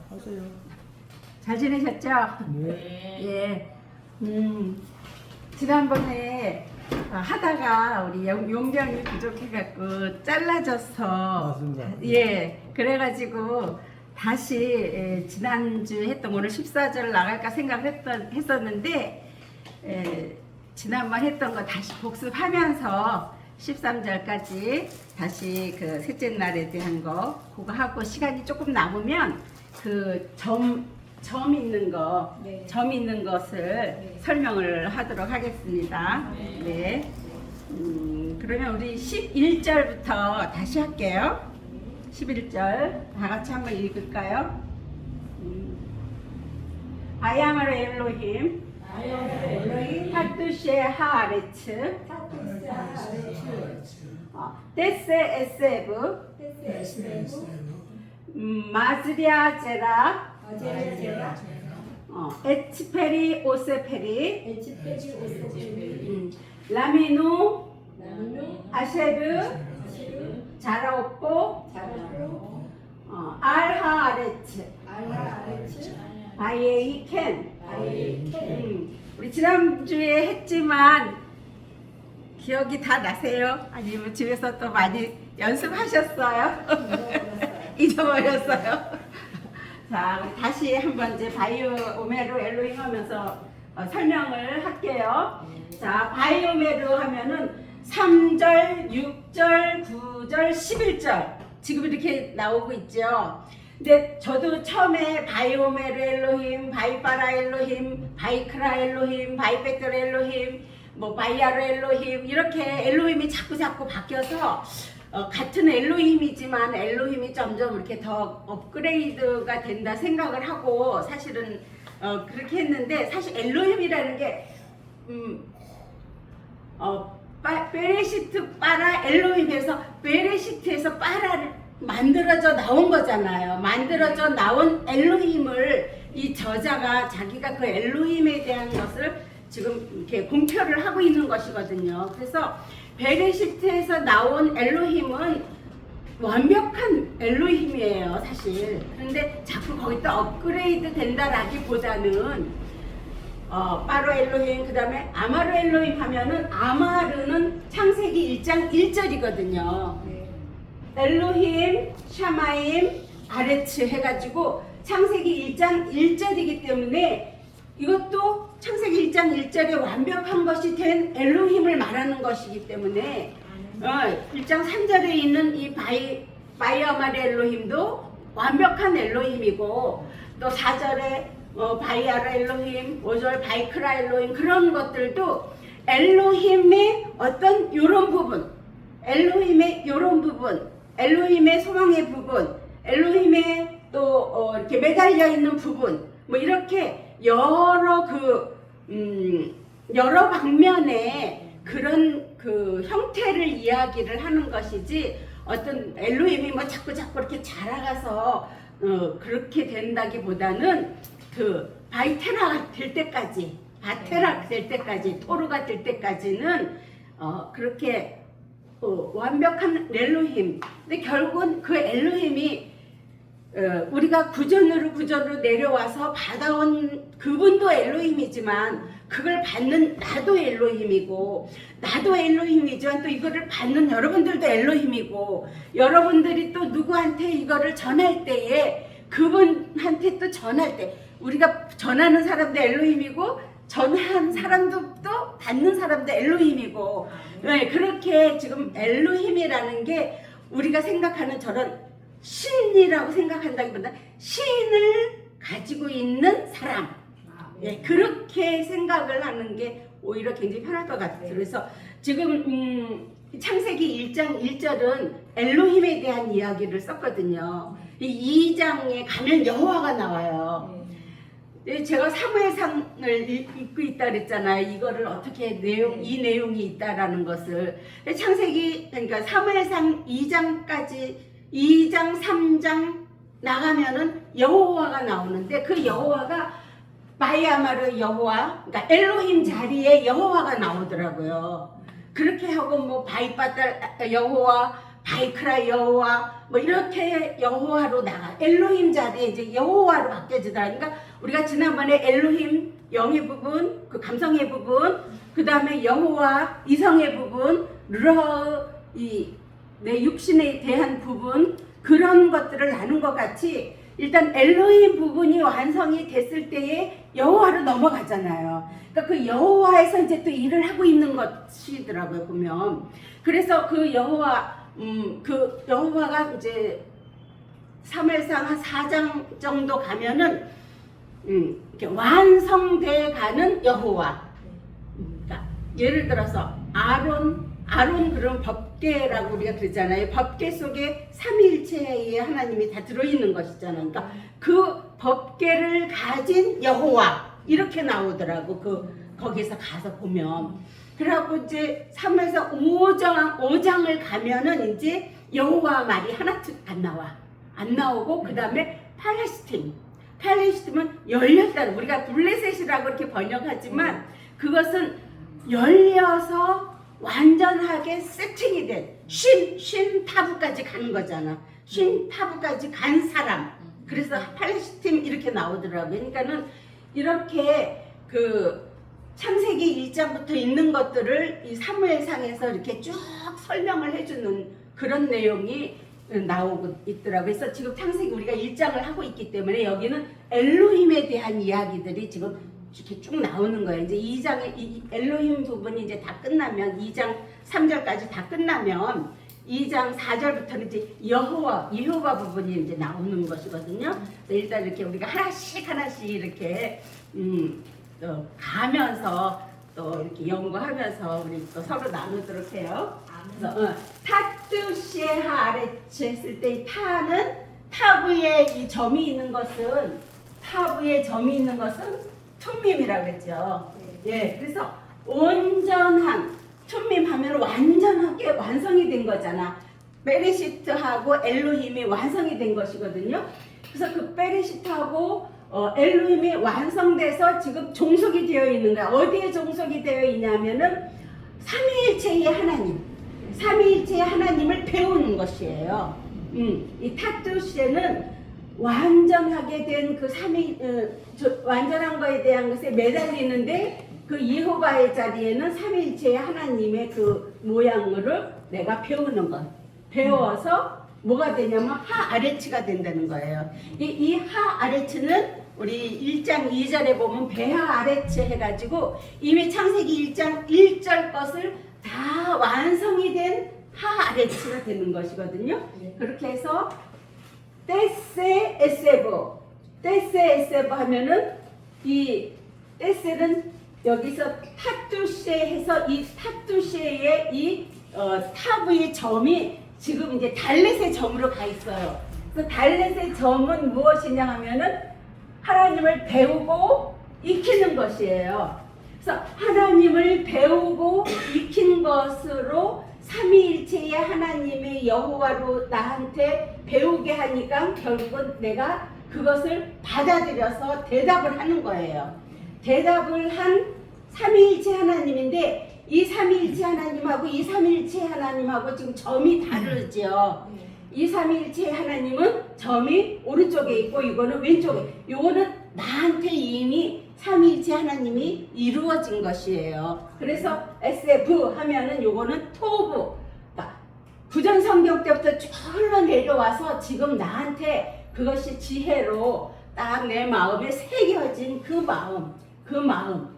하세요. 잘 지내셨죠? 네. 예. 지난번에 하다가 우리 용병이 부족해갖고 잘라져서 맞습니다. 예. 그래가지고 다시 지난주 했던 오늘 14절 나갈까 했었는데 지난번 했던 거 다시 복습하면서 13절까지 다시 그 셋째 날에 대한 거 그거 하고 시간이 조금 남으면 그 점 있는 거, 네. 점 있는 것을 네. 설명을 하도록 하겠습니다. 네. 그러면 우리 11절부터 다시 할게요. 11절 다 같이 한번 읽을까요? 바야마르 엘로힘 타투시에 하아레츠 데세 에세브 마즈리아제라 에치페리 오세페리 라미누 아쉐르 자라오포 알하아레츠 바예이 켄 우리 지난주에 했지만 기억이 다 나세요? 아니면 집에서 또 많이 연습하셨어요? 잊어버렸어요? 자, 우리 다시 한번 이제 바이오메르 엘로힘 하면서 설명을 할게요. 자, 바이오메르 하면은 3절, 6절, 9절, 11절 지금 이렇게 나오고 있죠. 근데 저도 처음에 바이오메르 엘로힘, 바이파라 엘로힘, 바이크라 엘로힘, 바이베터 엘로힘, 뭐 바이아르 엘로힘 이렇게 엘로힘이 자꾸 바뀌어서 같은 엘로힘이지만 엘로힘이 점점 이렇게 더 업그레이드가 된다 생각을 하고 사실은 그렇게 했는데 사실 엘로힘이라는 게 베레시트 빠라 엘로힘에서 베레시트에서 빠라를 만들어져 나온 거잖아요. 만들어져 나온 엘로힘을 이 저자가 자기가 그 엘로힘에 대한 것을 지금 이렇게 공표를 하고 있는 것이거든요. 그래서 베레시트에서 나온 엘로힘은 완벽한 엘로힘이에요, 사실. 그런데 자꾸 거기다 업그레이드 된다라기보다는 파로 엘로힘, 그 다음에 아마르 엘로힘 하면은 아마르는 창세기 1장 1절이거든요. 엘로힘, 샤마임, 아레츠 해가지고 창세기 1장 1절이기 때문에 이것도 창세기 1장 1절에 완벽한 것이 된 엘로힘을 말하는 것이기 때문에 1장 3절에 있는 이 바이아마르 엘로힘도 완벽한 엘로힘이고 또 4절에 바이아르 엘로힘, 5절 바이크라 엘로힘 그런 것들도 엘로힘의 어떤 요런 부분, 엘로힘의 요런 부분, 엘로힘의 소망의 부분, 엘로힘의 또 이렇게 매달려 있는 부분, 뭐 이렇게 여러 방면의 그런 그 형태를 이야기를 하는 것이지 어떤 엘로힘이 뭐 자꾸 이렇게 자라가서 그렇게 된다기보다는 그 바이테라 될 때까지, 바테라 될 때까지, 토르가 될 때까지는 그렇게 완벽한 엘로힘. 근데 결국은 그 엘로힘이 우리가 구전으로 내려와서 받아온 그분도 엘로힘이지만 그걸 받는 나도 엘로힘이고 나도 엘로힘이지만 또 이거를 받는 여러분들도 엘로힘이고 여러분들이 또 누구한테 이거를 전할 때에 그분한테 또 전할 때 우리가 전하는 사람도 엘로힘이고 전한 사람도 또 받는 사람도 엘로힘이고 네, 그렇게 지금 엘로힘이라는 게 우리가 생각하는 저런 신이라고 생각한다기보다 신을 가지고 있는 사람 예, 그렇게 생각을 하는 게 오히려 굉장히 편할 것 같아요. 그래서 지금 창세기 1장 1절은 엘로힘에 대한 이야기를 썼거든요. 이 2장에 가면 여호와가 나와요. 제가 사무엘상을 읽고 있다 그랬잖아요. 이거를 어떻게 이 내용이 있다라는 것을 창세기 그러니까 사무엘상 2장까지 2장 3장 나가면은 여호와가 나오는데 그 여호와가 바이아마르 여호와 그러니까 엘로힘 자리에 여호와가 나오더라고요. 그렇게 하고 뭐 바이바달 여호와 바이크라 여호와 뭐 이렇게 여호와로 나가 엘로힘 자리에 이제 여호와로 바뀌어지더라. 그러니까 우리가 지난번에 엘로힘 영의 부분, 그 감성의 부분, 그 다음에 여호와 이성의 부분, 르 이내 육신에 대한 부분 그런 것들을 나눈 것 같이 일단 엘로힘 부분이 완성이 됐을 때에 여호와로 넘어가잖아요. 그러니까 그 여호와에서 이제 또 일을 하고 있는 것이더라고요 보면. 그래서 그 여호와가 이제 사무엘상 한 4장 정도 가면은 이렇게 완성돼 가는 여호와. 그러니까 예를 들어서 아론 그런 법궤라고 우리가 그러잖아요. 법궤 속에 삼위일체의 하나님이 다 들어있는 것이잖아요. 그러니까 그 법궤를 가진 여호와 이렇게 나오더라고. 거기서 가서 보면. 그래갖고 이제 사무엘상 5장을 가면은 이제 여호와 말이 하나도 안 나오고 그 다음에 팔레스팀은 열렸다는, 우리가 블레셋이라고 이렇게 번역하지만 그것은 열려서 완전하게 세팅이 된 쉰 타부까지 가는 거잖아. 쉰 타부까지 간 사람. 그래서 팔레스팀 이렇게 나오더라고요. 그러니까는 이렇게 그 창세기 1장부터 있는 것들을 이 사무엘상에서 이렇게 쭉 설명을 해주는 그런 내용이 나오고 있더라고요. 그래서 지금 창세기 우리가 1장을 하고 있기 때문에 여기는 엘로힘에 대한 이야기들이 지금 이렇게 쭉 나오는 거예요. 이제 2장의 이 엘로힘 부분이 이제 다 끝나면 2장 3절까지 다 끝나면 2장 4절부터는 이제 여호와 부분이 이제 나오는 것이거든요. 일단 이렇게 우리가 하나씩 이렇게 가면서 또 이렇게 연구하면서 우리 또 서로 나누도록 해요. 그래서 타뚜시에하 아레츠 했을 때 타는 타부에 이 점이 있는 것은 툼밈이라고 했죠. 예, 그래서 온전한 툼밈 하면 완전하게 완성이 된 거잖아. 베레시트하고 엘로힘이 완성이 된 것이거든요. 그래서 그 베레시트하고 엘로힘이 완성돼서 지금 종속이 되어 있는 거야. 어디에 종속이 되어 있냐면은 삼위일체의 하나님을 배우는 것이에요. 이 타투시에는 완전하게 된 그 완전한 거에 대한 것에 매달리는데 그 예호바의 자리에는 삼위일체의 하나님의 그 모양을 내가 배우는 것. 배워서 뭐가 되냐면 하아레츠가 된다는 거예요. 이 하아레츠는 우리 1장 2절에 보면 베하아레츠 해가지고 이미 창세기 1장 1절 것을 다 완성이 된 하아레츠가 되는 것이거든요. 그렇게 해서 떼세 에세브 하면은 이 떼세는 여기서 타투시에 해서 이 타투시에의 이 타브의 점이 지금 이제 달렛의 점으로 가 있어요. 그래서 달렛의 점은 무엇이냐 하면은 하나님을 배우고 익히는 것이에요. 그래서 하나님을 배우고 익힌 것으로 삼위일체의 하나님의 여호와로 나한테 배우게 하니까 결국은 내가 그것을 받아들여서 대답을 하는 거예요. 대답을 한 삼위일체 하나님인데 이 삼위일체 하나님하고 이 삼위일체 하나님하고 지금 점이 다르죠. 이 삼위일체 하나님은 점이 오른쪽에 있고 이거는 왼쪽에. 이거는 나한테 이미 삼위일체 하나님이 이루어진 것이에요. 그래서 SF 하면은 요거는 토브. 그러니까 구전 성경 때부터 쭉 흘러내려와서 지금 나한테 그것이 지혜로 딱 내 마음에 새겨진 그 마음.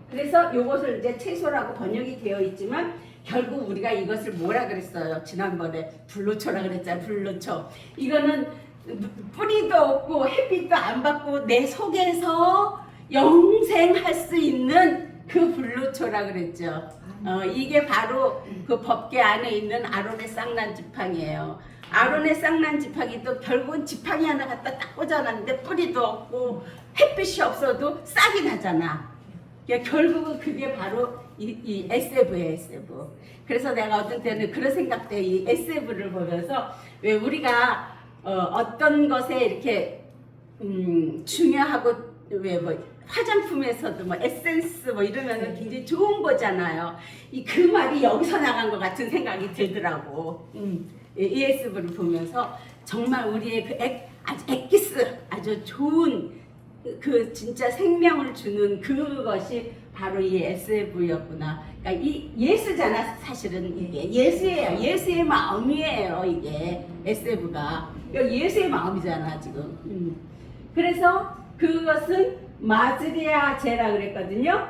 그래서 요것을 이제 채소라고 번역이 되어 있지만 결국 우리가 이것을 뭐라 그랬어요? 지난번에 불로초라 그랬잖아요. 불로초. 이거는 뿌리도 없고 햇빛도 안 받고 내 속에서 영생할 수 있는 그 불로초라 그랬죠. 이게 바로 그 법궤 안에 있는 아론의 쌍난 지팡이에요. 아론의 쌍난 지팡이도 결국은 지팡이 하나 갖다 딱 꽂아놨는데 뿌리도 없고 햇빛이 없어도 싹이 나잖아. 결국은 그게 바로 이 SF예요, SF. 그래서 내가 어떤 때는 그런 생각돼. 이 SF를 보면서 왜 우리가 어떤 것에 이렇게 중요하고 왜 뭐 화장품에서도 뭐 에센스 뭐 이러면은 굉장히 좋은 거잖아요. 그 말이 여기서 나간 것 같은 생각이 들더라고. ESV를 보면서 정말 우리의 그 아주 엑기스 아주 좋은 그 진짜 생명을 주는 그것이 바로 이 SV였구나. 그러니까 이 예수잖아. 사실은 이게 예수예요. 예수의 마음이에요. 이게 SV가 예수의 마음이잖아 지금. 그래서 그것은 마즈리아 제라 그랬거든요.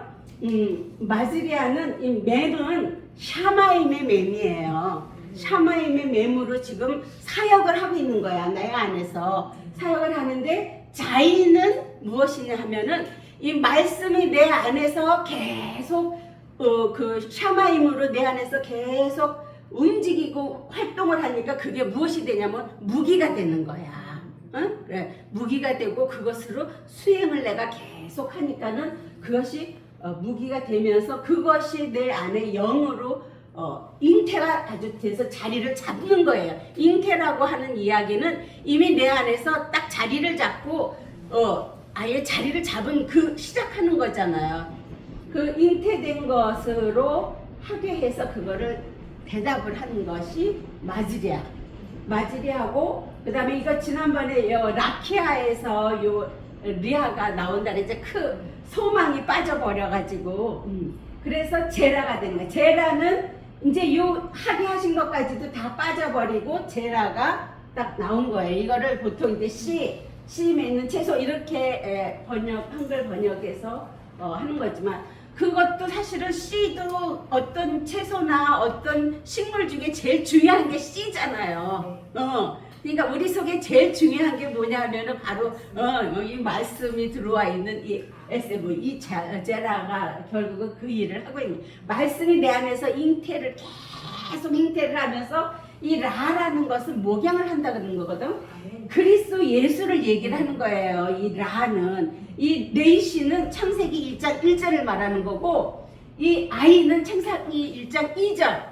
마즈리아는 이 맴은 샤마임의 맴이에요. 샤마임의 맴으로 지금 사역을 하고 있는 거야. 내 안에서 사역을 하는데 자인은 무엇이냐 하면은 이 말씀이 내 안에서 계속 그 샤마임으로 내 안에서 계속 움직이고 활동을 하니까 그게 무엇이 되냐면 무기가 되는 거야. 응? 그래, 무기가 되고 그것으로 수행을 내가 계속 하니까는 그것이 무기가 되면서 그것이 내 안에 영으로 잉태가 아주 돼서 자리를 잡는 거예요. 잉태라고 하는 이야기는 이미 내 안에서 딱 자리를 잡고 아예 자리를 잡은 그 시작하는 거잖아요. 그 잉태된 것으로 하게 해서 그거를 대답을 하는 것이 마즈리아고 그 다음에 이거 지난번에 라키아에서 요 리아가 나온다 그랬죠. 그 소망이 빠져버려가지고 그래서 제라가 된 거예요. 제라는 이제 요 하게 하신 것까지도 다 빠져버리고 제라가 딱 나온 거예요. 이거를 보통 이제 씨에 있는 채소 이렇게 한글 번역해서 하는 거지만 그것도 사실은 씨도 어떤 채소나 어떤 식물 중에 제일 중요한 게 씨잖아요. 그러니까 우리 속에 제일 중요한 게 뭐냐면은 바로 이 말씀이 들어와 있는 이 SV 이 제라가 결국은 그 일을 하고 있는 말씀이 내 안에서 계속 잉태를 하면서 이 라라는 것은 목양을 한다 그러는 거거든. 그리스도 예수를 얘기를 하는 거예요. 이 라는 이 레이시는 창세기 1장 1절을 말하는 거고 이 아이는 창세기 1장 2절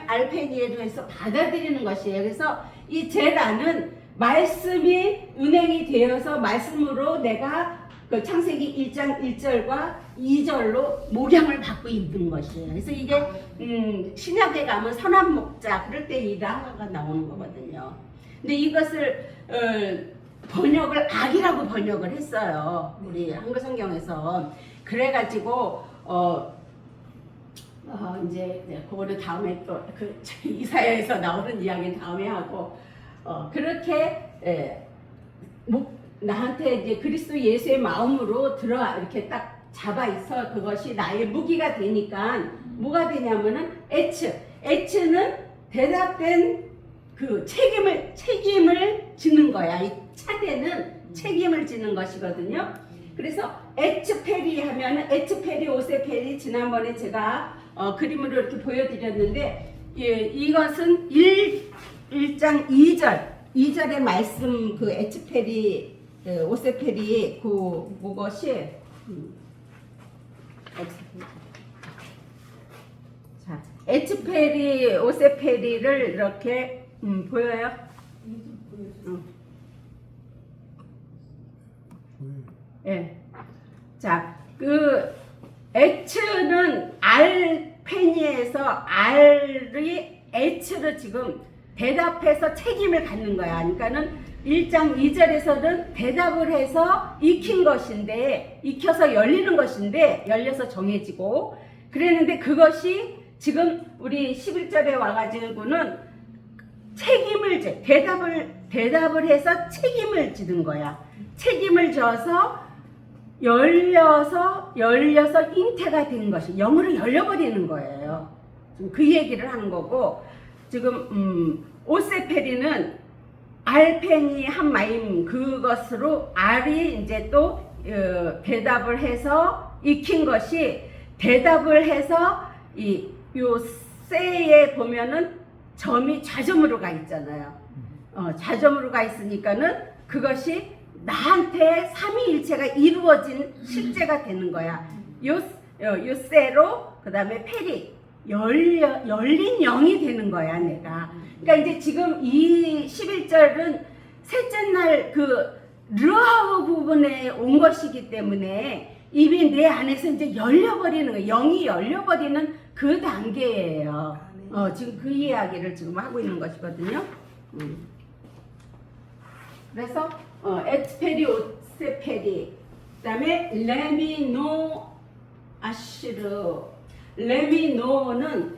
알페니에로 해서 받아들이는 것이에요. 그래서 이 제라는 말씀이 운행이 되어서 말씀으로 내가 그 창세기 1장 1절과 2절로 목양을 받고 있는 것이에요. 그래서 이게 신약에 가면 선한 목자 그럴 때 이 라가 나오는 거거든요. 근데 이것을 번역을 악이라고 번역을 했어요. 우리 한글 성경에서. 그래가지고 이제 그거를 다음에 또 그 이사야에서 나오는 이야기는 다음에 하고 그렇게 나한테 이제 그리스도 예수의 마음으로 들어가 이렇게 딱 잡아 있어. 그것이 나의 무기가 되니까 뭐가 되냐면은 에츠는 대답된 그 책임을 지는 거야. 이 차대는 책임을 지는 것이거든요. 그래서 에츠페리 하면은 에츠페리 오세페리 지난번에 제가 그림으로 이렇게 보여드렸는데 이것은 1장 2절의 말씀 그 에츠페리 오세페리 그것이 자 에츠페리 오세페리를 이렇게 보여요? 예. 자, 그 에츠는 알페니에서 알이 에츠를 지금 대답해서 책임을 갖는 거야. 그러니까는 1장 2절에서는 대답을 해서 익힌 것인데, 익혀서 열리는 것인데, 열려서 정해지고, 그랬는데 그것이 지금 우리 11절에 와가지고는 대답을 해서 책임을 지는 거야. 책임을 져서 열려서 잉태가 된 것이 영으로 열려버리는 거예요. 지금 그 얘기를 하는 거고, 지금 오세페리는 알펜이 한 마임 그것으로 알이 이제 또 대답을 해서 익힌 것이 대답을 해서 요 세에 보면은 점이 좌점으로 가 있잖아요. 좌점으로 가 있으니까는 그것이 나한테 삼위일체가 이루어진 실제가 되는 거야. 요 세로 그 다음에 페리 열린 영이 되는 거야 내가. 그러니까 이제 지금 이 11절은 셋째 날 그 르하우 부분에 온 것이기 때문에 이미 내 안에서 이제 열려버리는 거예요. 영이 열려버리는 그 단계예요. 지금 그 이야기를 지금 하고 있는 것이거든요. 그래서 에트페리 오세페리, 그다음에 레미노 아시르. 레미노는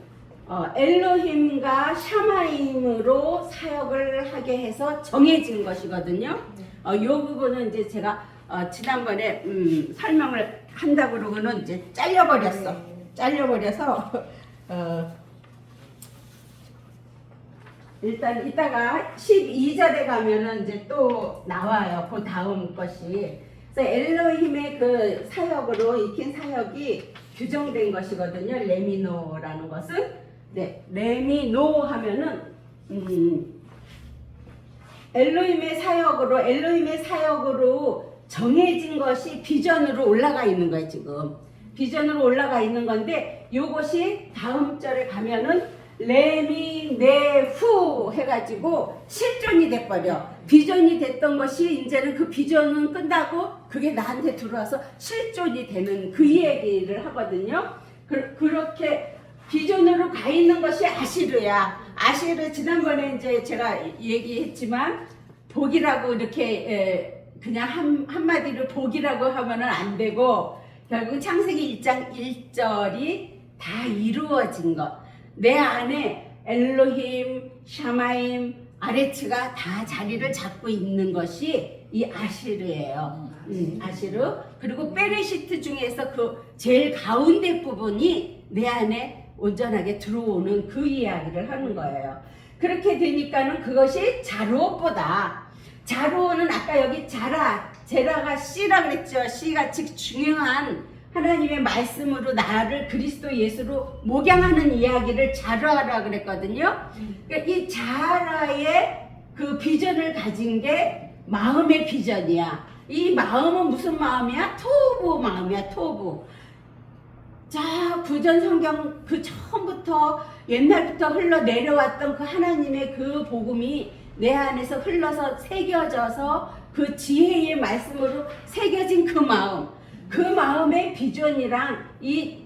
엘로힘과 샤마임으로 사역을 하게 해서 정해진 것이거든요. 이 부분은 이제 제가 지난번에 설명을 한다고 그러고는 이제 잘려버렸어. 잘려버려서 일단 이따가 12절에 가면은 이제 또 나와요. 그 다음 것이. 그래서 엘로힘의 그 사역으로 익힌 사역이 규정된 것이거든요. 레미노라는 것은. 네, 레미노 하면은 엘로힘의 사역으로 정해진 것이 비전으로 올라가 있는 거예요. 지금 비전으로 올라가 있는 건데, 요것이 다음 절에 가면은 레미네후 해가지고 실존이 돼버려. 비전이 됐던 것이 이제는 그 비전은 끝나고 그게 나한테 들어와서 실존이 되는 그 얘기를 하거든요. 그렇게 비전으로 가 있는 것이 아시르야. 아시르, 지난번에 이제 제가 얘기했지만 복이라고 이렇게 그냥 한마디로 복이라고 하면은 안 되고, 결국 창세기 1장 1절이 다 이루어진 것. 내 안에 엘로힘, 샤마임, 아레츠가 다 자리를 잡고 있는 것이 이 아시르예요. 아시르. 그리고 베레시트 중에서 그 제일 가운데 부분이 내 안에 온전하게 들어오는 그 이야기를 하는 거예요. 그렇게 되니까는 그것이 자로보다, 자로는 아까 여기 제라가 씨라 그랬죠. 씨가 즉 중요한 하나님의 말씀으로 나를 그리스도 예수로 목양하는 이야기를 자라라 그랬거든요. 그러니까 이 자라의 그 비전을 가진 게 마음의 비전이야. 이 마음은 무슨 마음이야? 토부 마음이야. 토부. 자, 구전 성경 그 처음부터 옛날부터 흘러내려왔던 그 하나님의 그 복음이 내 안에서 흘러서 새겨져서 그 지혜의 말씀으로 새겨진 그 마음, 그 마음의 비전이랑 이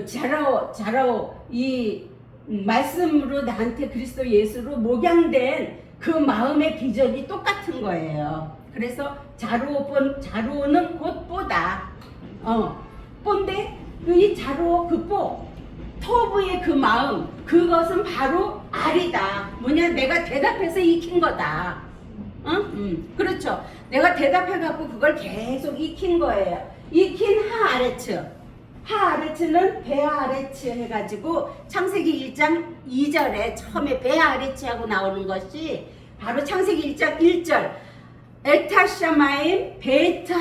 자라오 이 말씀으로 나한테 그리스도 예수로 목양된 그 마음의 비전이 똑같은 거예요. 그래서 자로는 곧 뽀다. 뽀인데 이 자로 그 뽀, 토부의 그 마음, 그것은 바로 알이다. 뭐냐, 내가 대답해서 익힌 거다. 그렇죠. 내가 대답해갖고 그걸 계속 익힌 거예요. 익힌 하아레츠는 베아레츠 해가지고 창세기 1장 2절에 처음에 베아레츠하고 나오는 것이 바로 창세기 1장 1절 에타샤마임 베타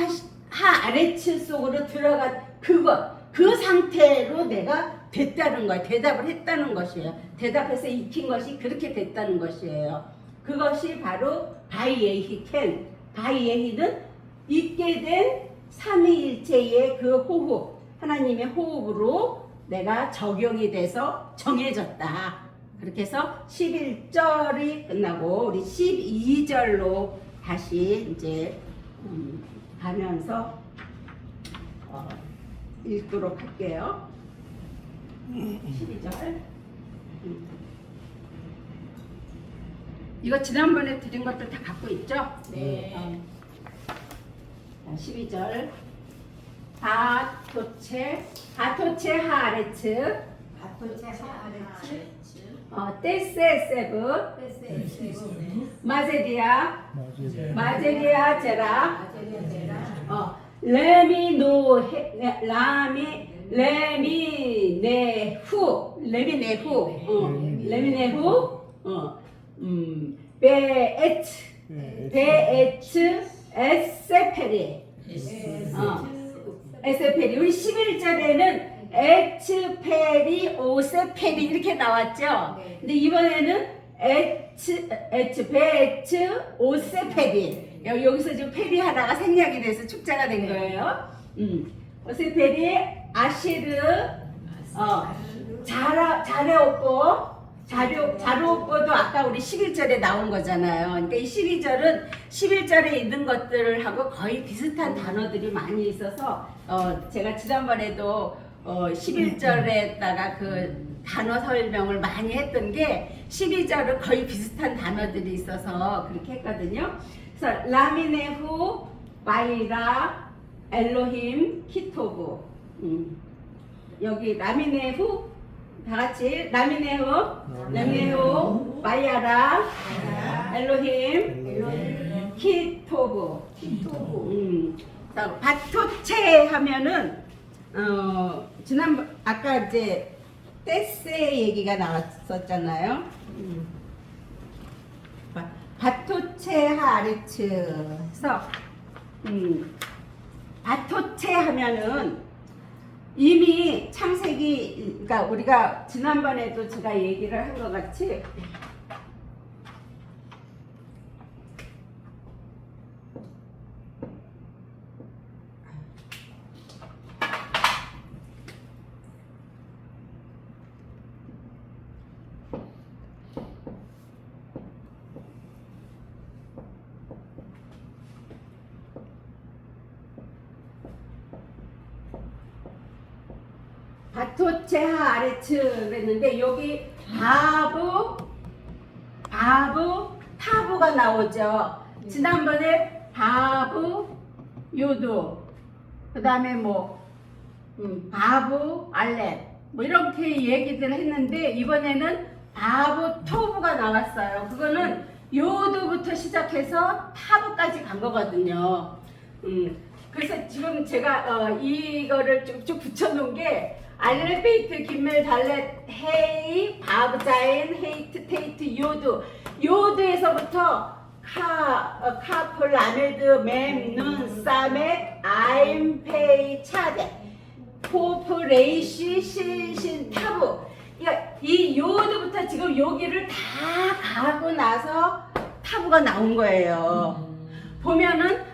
하아레츠 속으로 들어간 그 상태로 내가 됐다는 거예요. 대답을 했다는 것이에요. 대답해서 익힌 것이 그렇게 됐다는 것이에요. 그것이 바로 바이에히켄. 바이에히는 있게 된 삼위일체의 그 호흡, 하나님의 호흡으로 내가 적용이 돼서 정해졌다. 그렇게 해서 11절이 끝나고 우리 12절로 다시 이제 가면서 읽도록 할게요. 12절. 이거 지난번에 드린 것들 다 갖고 있죠? 네. 12절. 바토체 하아레츠, 떼세세브, 마제리아 제라, 레미네후, 베에츠, 에세페리. 에세페리. 우리 11절에는 에츠페리, 오세페리 이렇게 나왔죠? 근데 이번에는 베에츠, 오세페리. 여기서 지금 페리 하나가 생략이 돼서 축자가 된 거예요. 오세페리, 아시르, 자료오뽀도 아까 우리 11절에 나온 거잖아요. 그러니까 이 11절에 있는 것들하고 거의 비슷한 단어들이 많이 있어서 제가 지난번에도 11절에다가 그 단어 설명을 많이 했던 게 시리자로 거의 비슷한 단어들이 있어서 그렇게 했거든요. 그래서 라미네후, 바이라, 엘로힘, 키토브. 여기 라미네후 다 같이 라미네후, 바이아라, 엘로힘, 키토브. 자, 바토체 하면은 지난번 아까 이제 떼세 얘기가 나왔었잖아요. 바토체 하아레츠 해서 바토체 하면은 이미 창세기, 그러니까 우리가 지난번에도 제가 얘기를 한 것 같이 바토체하 아레츠 그랬는데 여기 바부, 타부가 나오죠. 지난번에 바부, 요도, 그 다음에 바부, 알렛 뭐 이렇게 얘기들 했는데 이번에는 바부, 토부가 나왔어요. 그거는 요도부터 시작해서 타부까지 간 거거든요. 그래서 지금 제가 이거를 쭉쭉 붙여놓은 게 알레베이트, 김멜, 달렛, 헤이, 바브자인, 헤이트, 테이트, 요드에서부터 카폴, 라메드, 맴, 눈, 사멧, 아임, 페이, 차데, 포프, 레이시, 신신, 타부. 그러니까 이 요드부터 지금 여기를 다 가고 나서 타부가 나온 거예요. 보면은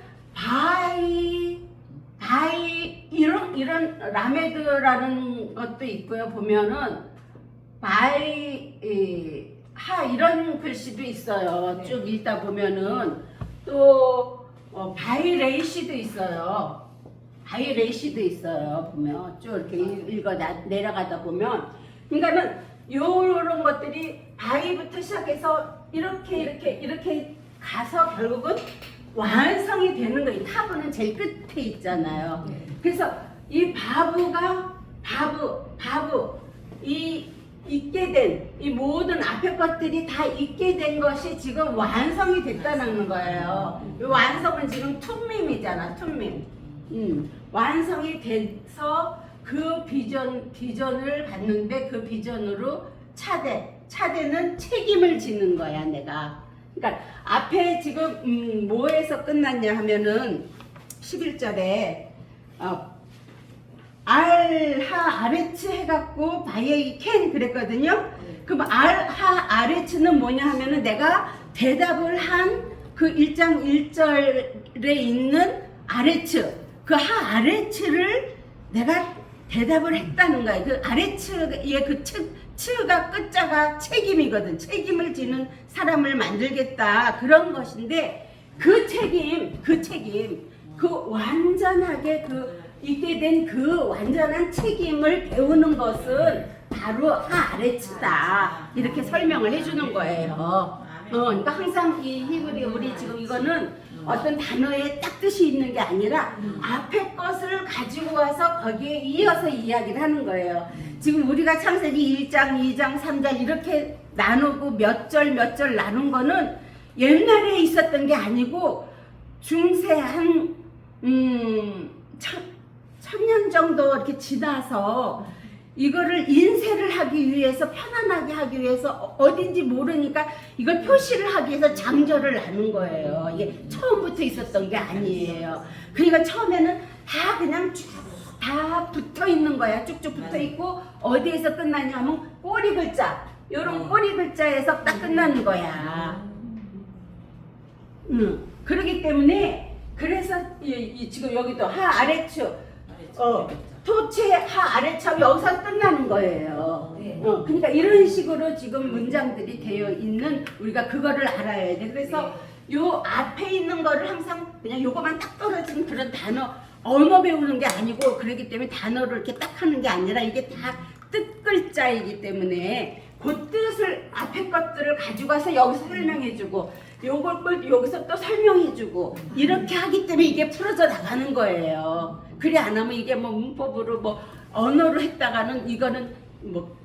이런 라메드라는 것도 있고요. 보면은 이런 글씨도 있어요. 쭉 읽다 보면은 또 바이레이시도 있어요. 보면 쭉 이렇게 내려가다 보면, 그러니까는 요런 것들이 바이부터 시작해서 이렇게 가서 결국은 완성이 되는 거예요. 타부는 제일 끝에 있잖아요. 그래서 이 있게 된 이 모든 앞에 것들이 다 있게 된 것이 지금 완성이 됐다는 거예요. 이 완성은 지금 툰밈이잖아, 툰밈. 완성이 돼서 그 비전을 갖는데 그 비전으로 차대는 책임을 지는 거야, 내가. 그러니까 앞에 지금 뭐에서 끝났냐 하면은 11절에 알하 아레츠 해갖고 바이에이 캔 그랬거든요. 그럼 알하 아레츠는 뭐냐 하면은 내가 대답을 한 그 1장 1절에 있는 아레츠, 그 하 아레츠를 내가 대답을 했다는 거예요. 그 아레츠의 그 츠가 끝자가 책임이거든. 책임을 지는 사람을 만들겠다, 그런 것인데 그 책임, 그 완전하게 있게 된 그 완전한 책임을 배우는 것은 바로 하아레츠다, 이렇게 설명을 해주는 거예요. 그러니까 항상 이 히브리, 우리 지금 이거는 어떤 단어에 딱 뜻이 있는 게 아니라 앞에 것을 가지고 와서 거기에 이어서 이야기를 하는 거예요. 지금 우리가 창세기 1장, 2장, 3장 이렇게 나누고 몇 절 나눈 거는 옛날에 있었던 게 아니고 중세 한 1000년 정도 이렇게 지나서 이거를 인쇄를 하기 위해서, 편안하게 하기 위해서, 어딘지 모르니까 이걸 표시를 하기 위해서 장절을 나눈 거예요. 이게 처음부터 있었던 게 아니에요. 그러니까 처음에는 다 그냥 쭉 다 붙어 있는 거야. 쭉쭉 붙어 있고, 어디에서 끝나냐 하면 꼬리 글자, 요런 꼬리 글자에서 딱 끝나는 거야. 그러기 때문에, 그래서 지금 여기도 하아레츠, 토체 하아레츠 여기서 끝나는 거예요. 그러니까 이런 식으로 지금 문장들이 되어 있는, 우리가 그거를 알아야 돼. 그래서 요 앞에 있는 거를 항상 그냥 요거만 딱 떨어지는 그런 단어, 언어 배우는 게 아니고, 그렇기 때문에 단어를 이렇게 딱 하는 게 아니라 이게 다 글자이기 때문에 그 뜻을 앞에 것들을 가져가서 여기서 설명해주고 요걸 여기서 또 설명해주고 이렇게 하기 때문에 이게 풀어져 나가는 거예요. 그래 안 하면 이게 뭐 문법으로 뭐 언어로 했다가는 이거는 뭐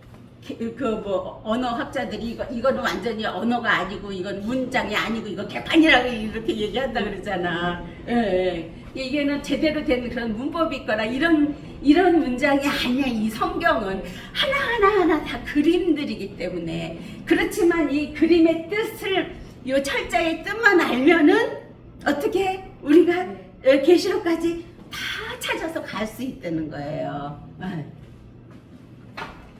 언어학자들이 이거는 완전히 언어가 아니고 이건 문장이 아니고 이거 개판이라고 이렇게 얘기한다 그러잖아. 예. 이게는 제대로 된 그런 문법이 있거나 이런 문장이 아니야. 이 성경은 하나하나 다 그림들이기 때문에. 그렇지만 이 그림의 뜻을 요 철자의 뜻만 알면은 어떻게 우리가 계시록까지 다 찾아서 갈 수 있다는 거예요.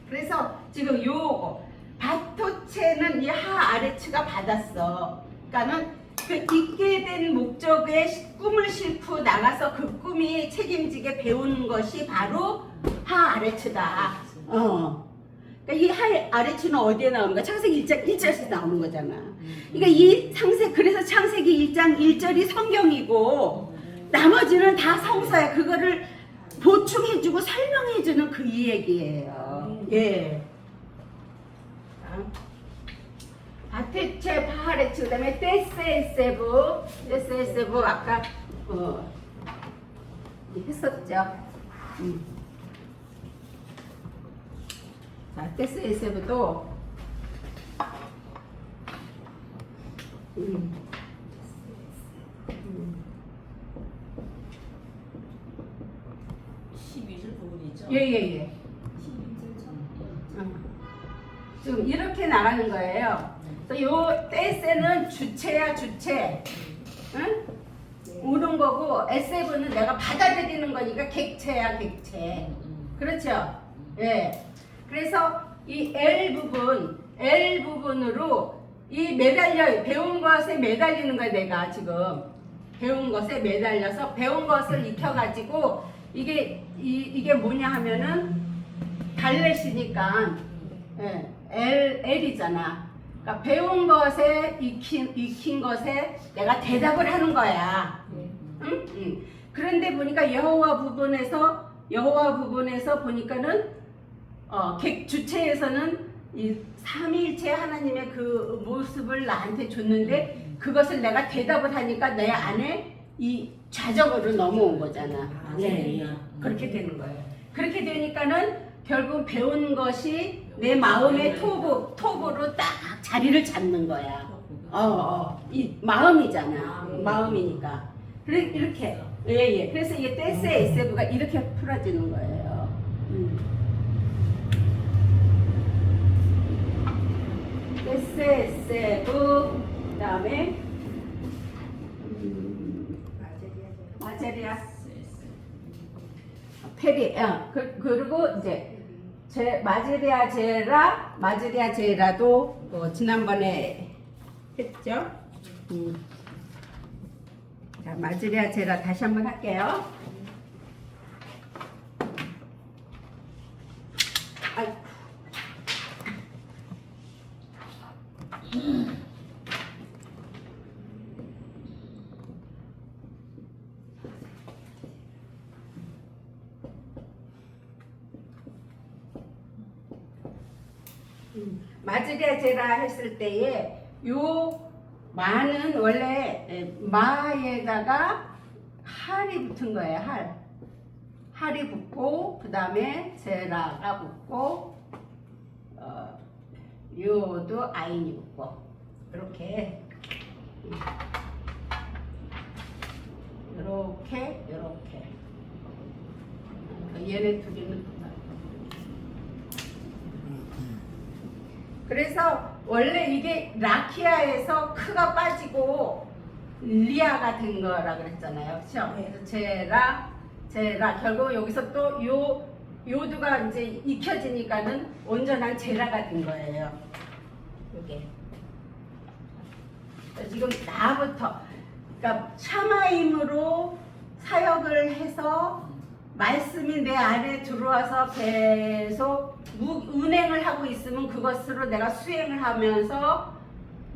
그래서 지금 요거 바토체는 이 하아레츠가 받았어. 그러니까는 그 있게 된 목적에 꿈을 싣고 나가서 그 꿈이 책임지게 배우는 것이 바로 하아레츠다. 그러니까 이 하아레츠는 어디에 나오는 거야? 창세기 1장 1절에서 나오는 거잖아. 그러니까 이 그래서 창세기 1장 1절이 성경이고 나머지는 다 성서야. 그거를 보충해주고 설명해주는 그 얘기예요. 예. 바테체 파하레츠 그다음에 테세세부 아까 했었죠. 자 테세세부도 12절 부분이죠. 예예예. 지금 이렇게 나가는 거예요. 요 테세는 주체야 주체. 응? 오는 거고 에세브는 내가 받아들이는 거니까 객체야 객체. 그렇죠? 예. 그래서 이 L 부분으로 이 배운 것에 매달리는 거야. 내가 지금 배운 것에 매달려서 배운 것을 익혀가지고 이게 뭐냐 하면은 달렛이니까 예, L이잖아. 그러니까 배운 것에 익힌 것에 내가 대답을 하는 거야. 응? 응. 그런데 보니까 여호와 부분에서 보니까는 주체에서는 이 삼위일체 하나님의 그 모습을 나한테 줬는데 그것을 내가 대답을 하니까 내 안에 이 좌적으로 넘어온 거잖아. 네. 그렇게 되는 거예요. 그렇게 되니까는 결국 배운 것이 내 마음의 톱으로 딱 자리를 잡는 거야. 이 마음이잖아. 마음이니까. 그래 이렇게. 예. 그래서 이게 테세 에세브가 이렇게 풀어지는 거예요. 테세 에세브 그다음에 마제리아 페리. 그리고 이제 마제리아 제라도 지난번에 했죠. 자, 마제리아 제라 다시 한번 할게요. 마즈리아 제라 했을 때에 요 마는 원래 마에다가 할이 붙은 거예요. 할이 붙고 그 다음에 제라가 붙고 요도 아인이 붙고 이렇게 얘네 둘이는 그래서 원래 이게 라키아에서 크가 빠지고 리아가 된 거라 그랬잖아요. 그렇죠? 그래서 제라 결국 여기서 또 요두가 이제 익혀지니까는 온전한 제라가 된 거예요. 이게 지금 나부터 그러니까 샤마임으로 사역을 해서 말씀이 내 안에 들어와서 계속 운행을 하고 있으면 그것으로 내가 수행을 하면서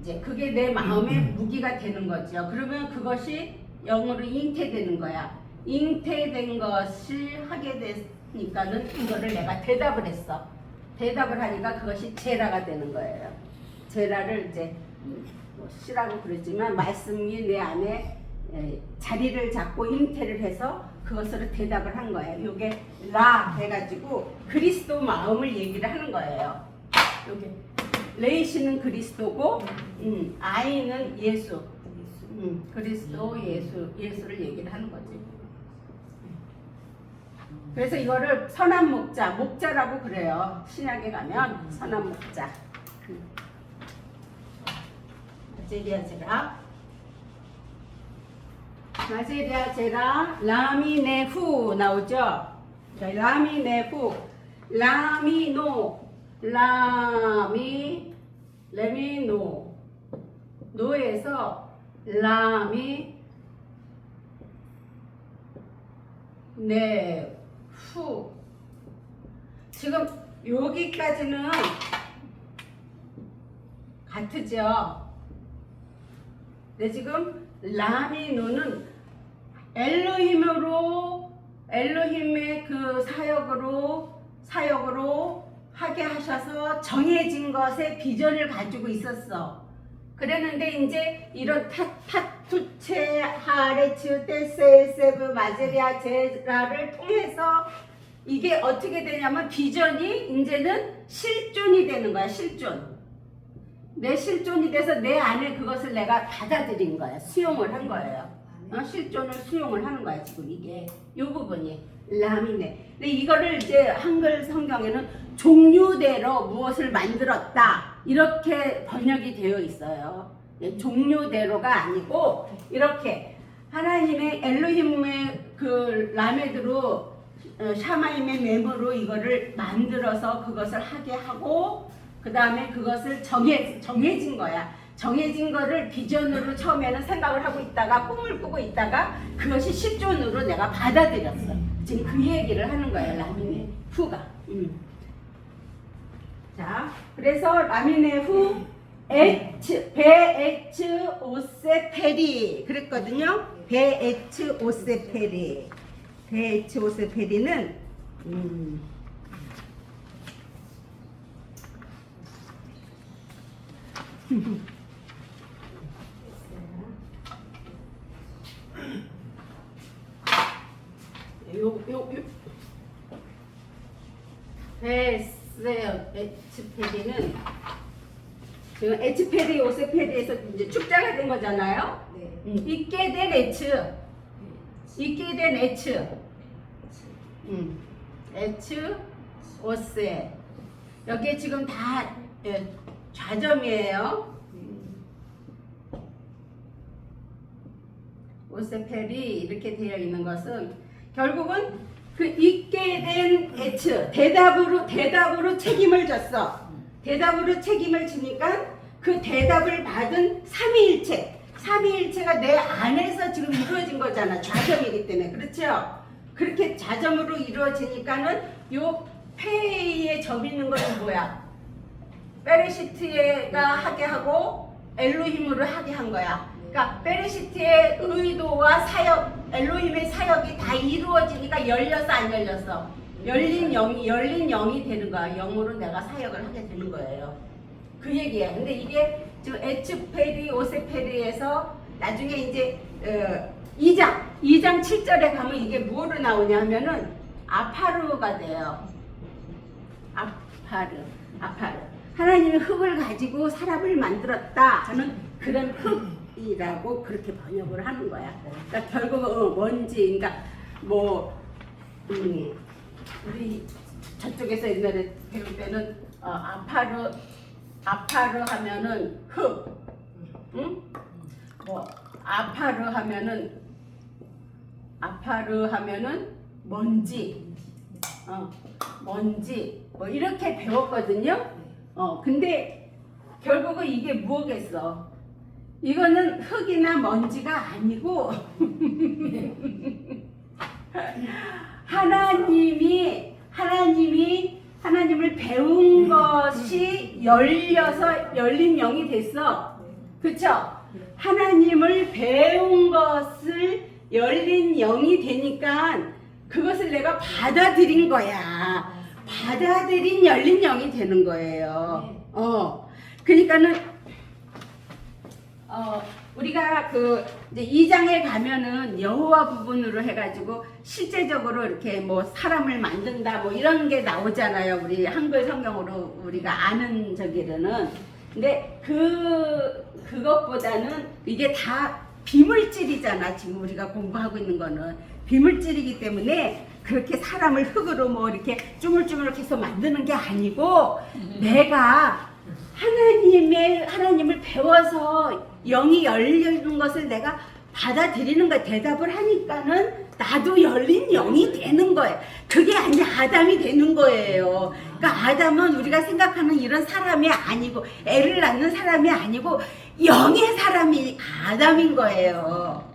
이제 그게 내 마음의 무기가 되는 거죠. 그러면 그것이 영으로 잉태되는 거야. 잉태된 것을 하게 되니까는 이거를 내가 대답을 했어. 대답을 하니까 그것이 제라가 되는 거예요. 제라를 이제 뭐 시라고 그러지만 말씀이 내 안에 자리를 잡고 잉태를 해서 그것으로 대답을 한 거예요. 요게 라 해가지고 그리스도 마음을 얘기를 하는 거예요. 요게 레이시는 그리스도고 아이는 예수. 그리스도 예수를 얘기를 하는 거지. 그래서 이거를 선한 목자라고 그래요. 신약에 가면 선한 목자. 마제리아 제라 라미네후 나오죠. 자, 라미네후 라미노 레미노 노에서 라미 네후 지금 여기까지는 같으죠. 근데 지금 라미노는 엘로힘의 그 사역으로 하게 하셔서 정해진 것의 비전을 가지고 있었어. 그랬는데 이제 이런 타투체 하레츠 테세세브 마제리아 제라를 통해서 이게 어떻게 되냐면 비전이 이제는 실존이 되는 거야. 실존. 내 실존이 돼서 내 안에 그것을 내가 받아들인 거야. 수용을 한 거예요. 실존을 수용을 하는 거야. 지금 이게 이 부분이 라미네. 근데 이거를 이제 한글 성경에는 종류대로 무엇을 만들었다 이렇게 번역이 되어 있어요. 종류대로가 아니고 이렇게 하나님의 엘로힘의 그 라메드로 샤마임의 멤으로 이거를 만들어서 그것을 하게 하고 그 다음에 그것을 정해진 거야. 정해진 거를 비전으로 처음에는 생각을 하고 있다가 꿈을 꾸고 있다가 그것이 실존으로 내가 받아들였어. 지금 그 얘기를 하는 거예요. 라미네 후가. 자, 그래서 라미네 후 베에츠 오세페리 그랬거든요. 베에츠 오세페리는 에치페리는 지금 에치페리 오세페리에서 이제 축자가 된 거잖아요. 네. 있게 된 에츠, 에츠 오세. 여기에 지금 다 좌점이에요. 오세페리 이렇게 되어 있는 것은 결국은 그 있게 된 에츠 대답으로 책임을 졌어. 대답으로 책임을 지니까 그 대답을 받은 삼위일체가 내 안에서 지금 이루어진 거잖아. 좌점이기 때문에. 그렇죠? 그렇게 좌점으로 이루어지니까는 요 페이에 점 있는 것은 뭐야? 베레시트가 하게 하고 엘로힘으로 하게 한 거야. 그러니까 베레시트의 의도와 사역, 엘로힘의 사역이 다 이루어지니까 열렸어 안 열렸어? 열린 영이 되는 거야. 영으로 내가 사역을 하게 되는 거예요. 그 얘기야. 근데 이게 지금 에츠페리 오세페리에서 나중에 이제 2장 7절에 가면 이게 뭐로 나오냐 하면은 아파르가 돼요. 아파르. 하나님이 흙을 가지고 사람을 만들었다 하는 그런 흙이라고 그렇게 번역을 하는 거야. 그러니까 결국 먼지, 그러니까 뭐 우리 저쪽에서 옛날에 배울 때는 아파르 하면은 흙, 응? 뭐 아파르 하면은 먼지, 먼지 뭐 이렇게 배웠거든요. 근데 결국은 이게 뭐겠어? 이거는 흙이나 먼지가 아니고 하나님을 배운 것이 열린 영이 됐어. 그쵸? 하나님을 배운 것을 열린 영이 되니까 그것을 내가 받아들인 거야. 받아들인 열린 영이 되는 거예요. 그러니까는 우리가 그 이제 2장에 가면은 여호와 부분으로 해가지고 실제적으로 이렇게 뭐 사람을 만든다 뭐 이런 게 나오잖아요. 우리 한글 성경으로 우리가 아는 저기로는. 근데 그것보다는 이게 다 비물질이잖아. 지금 우리가 공부하고 있는 거는 비물질이기 때문에 그렇게 사람을 흙으로 뭐 이렇게 쭈물쭈물 해서 만드는 게 아니고 내가 하나님을 배워서 영이 열리는 것을 내가 받아들이는 거야. 대답을 하니까는 나도 열린 영이 되는 거예요. 그게 아니 아담이 되는 거예요. 그러니까 아담은 우리가 생각하는 이런 사람이 아니고 애를 낳는 사람이 아니고 영의 사람이 아담인 거예요.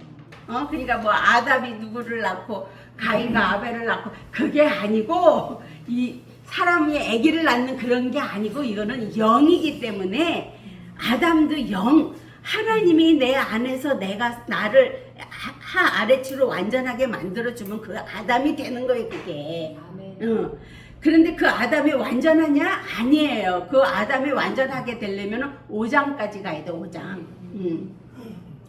그러니까 뭐 아담이 누구를 낳고 가인과 아벨을 낳고 그게 아니고 이 사람이 아기를 낳는 그런 게 아니고 이거는 영이기 때문에 아담도 영 하나님이 내 안에서 나를 아래치로 완전하게 만들어주면 그 아담이 되는 거예요. 그게. 그런데 그 아담이 완전하냐? 아니에요. 그 아담이 완전하게 되려면 5장까지 가야 돼. 5장.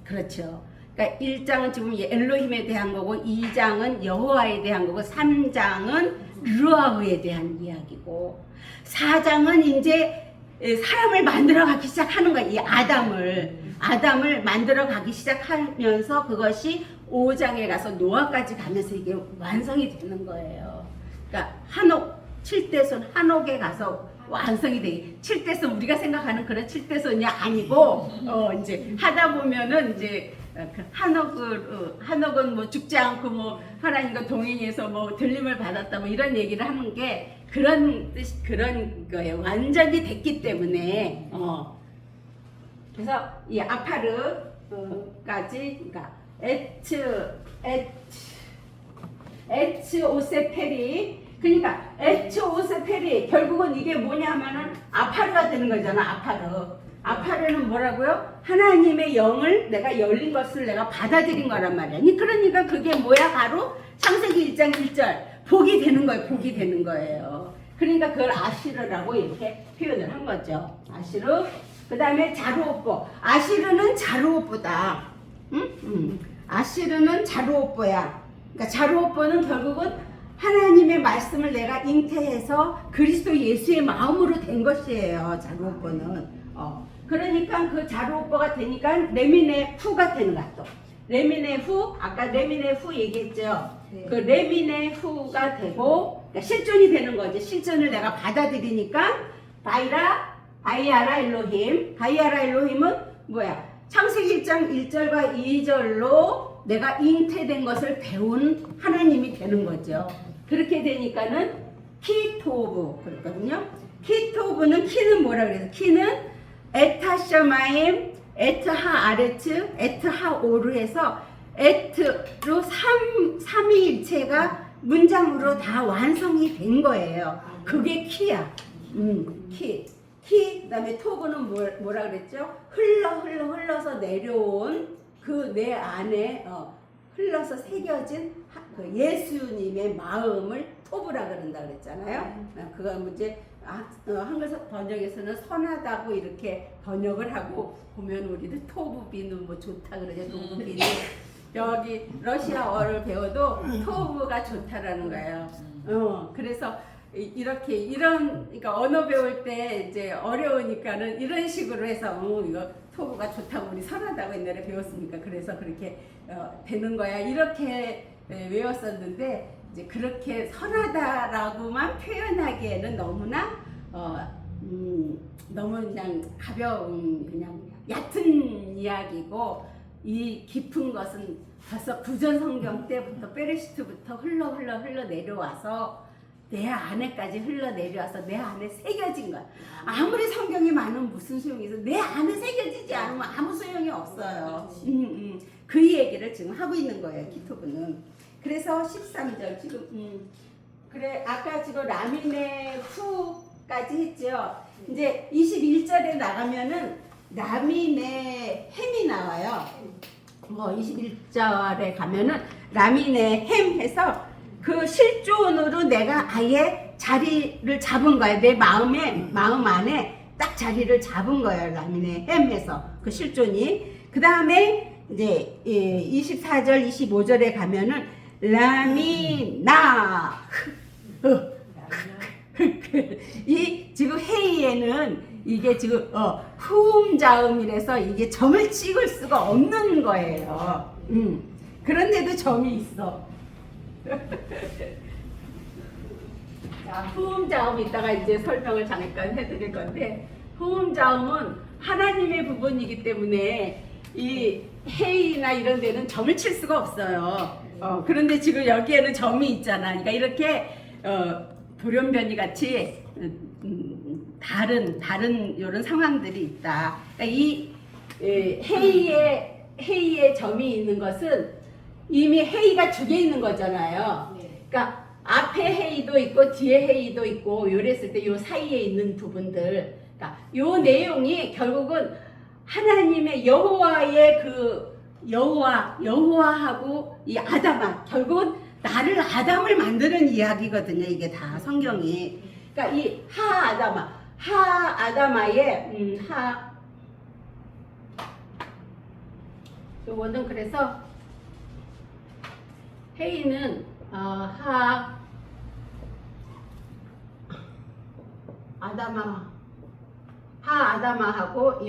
그렇죠. 그러니까 1장은 지금 엘로힘에 대한 거고 2장은 여호와에 대한 거고 3장은 르아흐에 대한 이야기고 4장은 이제 사람을 만들어 가기 시작하는 거야. 이 아담을 만들어 가기 시작하면서 그것이 5장에 가서 노아까지 가면서 이게 완성이 되는 거예요. 그러니까 한옥 7대손 한옥에 가서 완성이 돼. 7대손 우리가 생각하는 그런 7대손이 아니고 이제 하다 보면은 이제 한옥은 뭐 죽지 않고 뭐 하나님과 동행해서 뭐 들림을 받았다 뭐 이런 얘기를 하는 게 그런 뜻 그런 거예요. 완전히 됐기 때문에 그래서 이 아파르까지 그러니까 에츠오세페리 그러니까 에츠오세페리 결국은 이게 뭐냐면은 아파르가 되는 거잖아. 아파르는 뭐라고요? 하나님의 영을 내가 열린 것을 내가 받아들인 거란 말이야. 그러니까 그게 뭐야? 바로 창세기 1장 1절 복이 되는 거예요. 복이 되는 거예요. 그러니까 그걸 아시르라고 이렇게 표현을 한 거죠. 아시르. 그 다음에 자루오뽀. 아시르는 자루오뽀다. 아시르는 자루오뽀야. 그러니까 자루오뽀는 결국은 하나님의 말씀을 내가 잉태해서 그리스도 예수의 마음으로 된 것이에요. 자루오뽀는. 그러니까 그 자루오뽀가 되니까 레미네 후가 되는 거야. 또 레미네 후 아까 레미네 후 얘기했죠. 네. 그 레미네 후가 되고 그러니까 실존이 되는 거지. 실존을 내가 받아들이니까 바이아라 엘로힘은 뭐야? 창세기 1장 1절과 2절로 내가 잉태된 것을 배운 하나님이 되는 거죠. 그렇게 되니까는 키토브 그렇거든요. 키토브는 키는 뭐라 그래서 키는 에타셔마임, 에트하 아레츠, 에트하 오르 해서 에트로 삼위일체가 문장으로 다 완성이 된 거예요. 그게 키야. 키. 그다음에 토브는 뭐라 그랬죠? 흘러서 내려온 그 내 안에 흘러서 새겨진 그 예수님의 마음을 토브라 그런다 그랬잖아요. 그건 이제 한글 번역에서는 선하다고 이렇게 번역을 하고 보면 우리도 토브비는 뭐 좋다 그러죠. 토브비는 여기 러시아어를 배워도 토브가 좋다라는 거예요. 그래서 그러니까 언어 배울 때 이제 어려우니까는 이런 식으로 해서 이거 토브가 좋다고 우리 선하다고 옛날에 배웠으니까 그래서 그렇게 되는 거야. 이렇게 외웠었는데 이제 그렇게 선하다라고만 표현하기에는 너무나 너무 그냥 가벼운 그냥 얕은 이야기고 이 깊은 것은 벌써 구전 성경 때부터 베레시트부터 흘러 내려와서 내 안에까지 흘러내려와서 내 안에 새겨진 거야. 아무리 성경이 많으면 무슨 소용이 있어. 내 안에 새겨지지 않으면 아무 소용이 없어요. 그 얘기를 지금 하고 있는 거예요. 키토브는. 그래서 13절 지금 그래 아까 지금 라미네 후까지 했죠. 이제 21절에 나가면은 라미네 햄이 나와요. 21절에 가면은 라미네 햄 해서 그 실존으로 내가 아예 자리를 잡은 거예요. 내 마음 안에 딱 자리를 잡은 거예요. 라민의 햄에서 그 실존이. 그 다음에 이제 24절 25절에 가면은 라미나 이 지금 헤이에는 이게 지금 후음자음이라서 이게 점을 찍을 수가 없는 거예요. 그런데도 점이 있어. 자, 후음자음 이따가 이제 설명을 잠깐 해드릴 건데, 후음자음은 하나님의 부분이기 때문에 이 헤이나 이런 데는 점을 칠 수가 없어요. 그런데 지금 여기에는 점이 있잖아. 그러니까 이렇게 돌연변이 같이 다른 이런 상황들이 있다. 그러니까 이 헤이의 점이 있는 것은 이미 헤이가 두 개 있는 거잖아요. 그러니까 앞에 헤이도 있고 뒤에 헤이도 있고 이랬을 때 요 사이에 있는 부분들, 그러니까 요 내용이 결국은 하나님의 여호와의 그 여호와하고 이 아담아, 결국은 나를 아담을 만드는 이야기거든요. 이게 다 성경이. 그러니까 이 하아담아의 요거는 그래서 헤이는 하아담아하고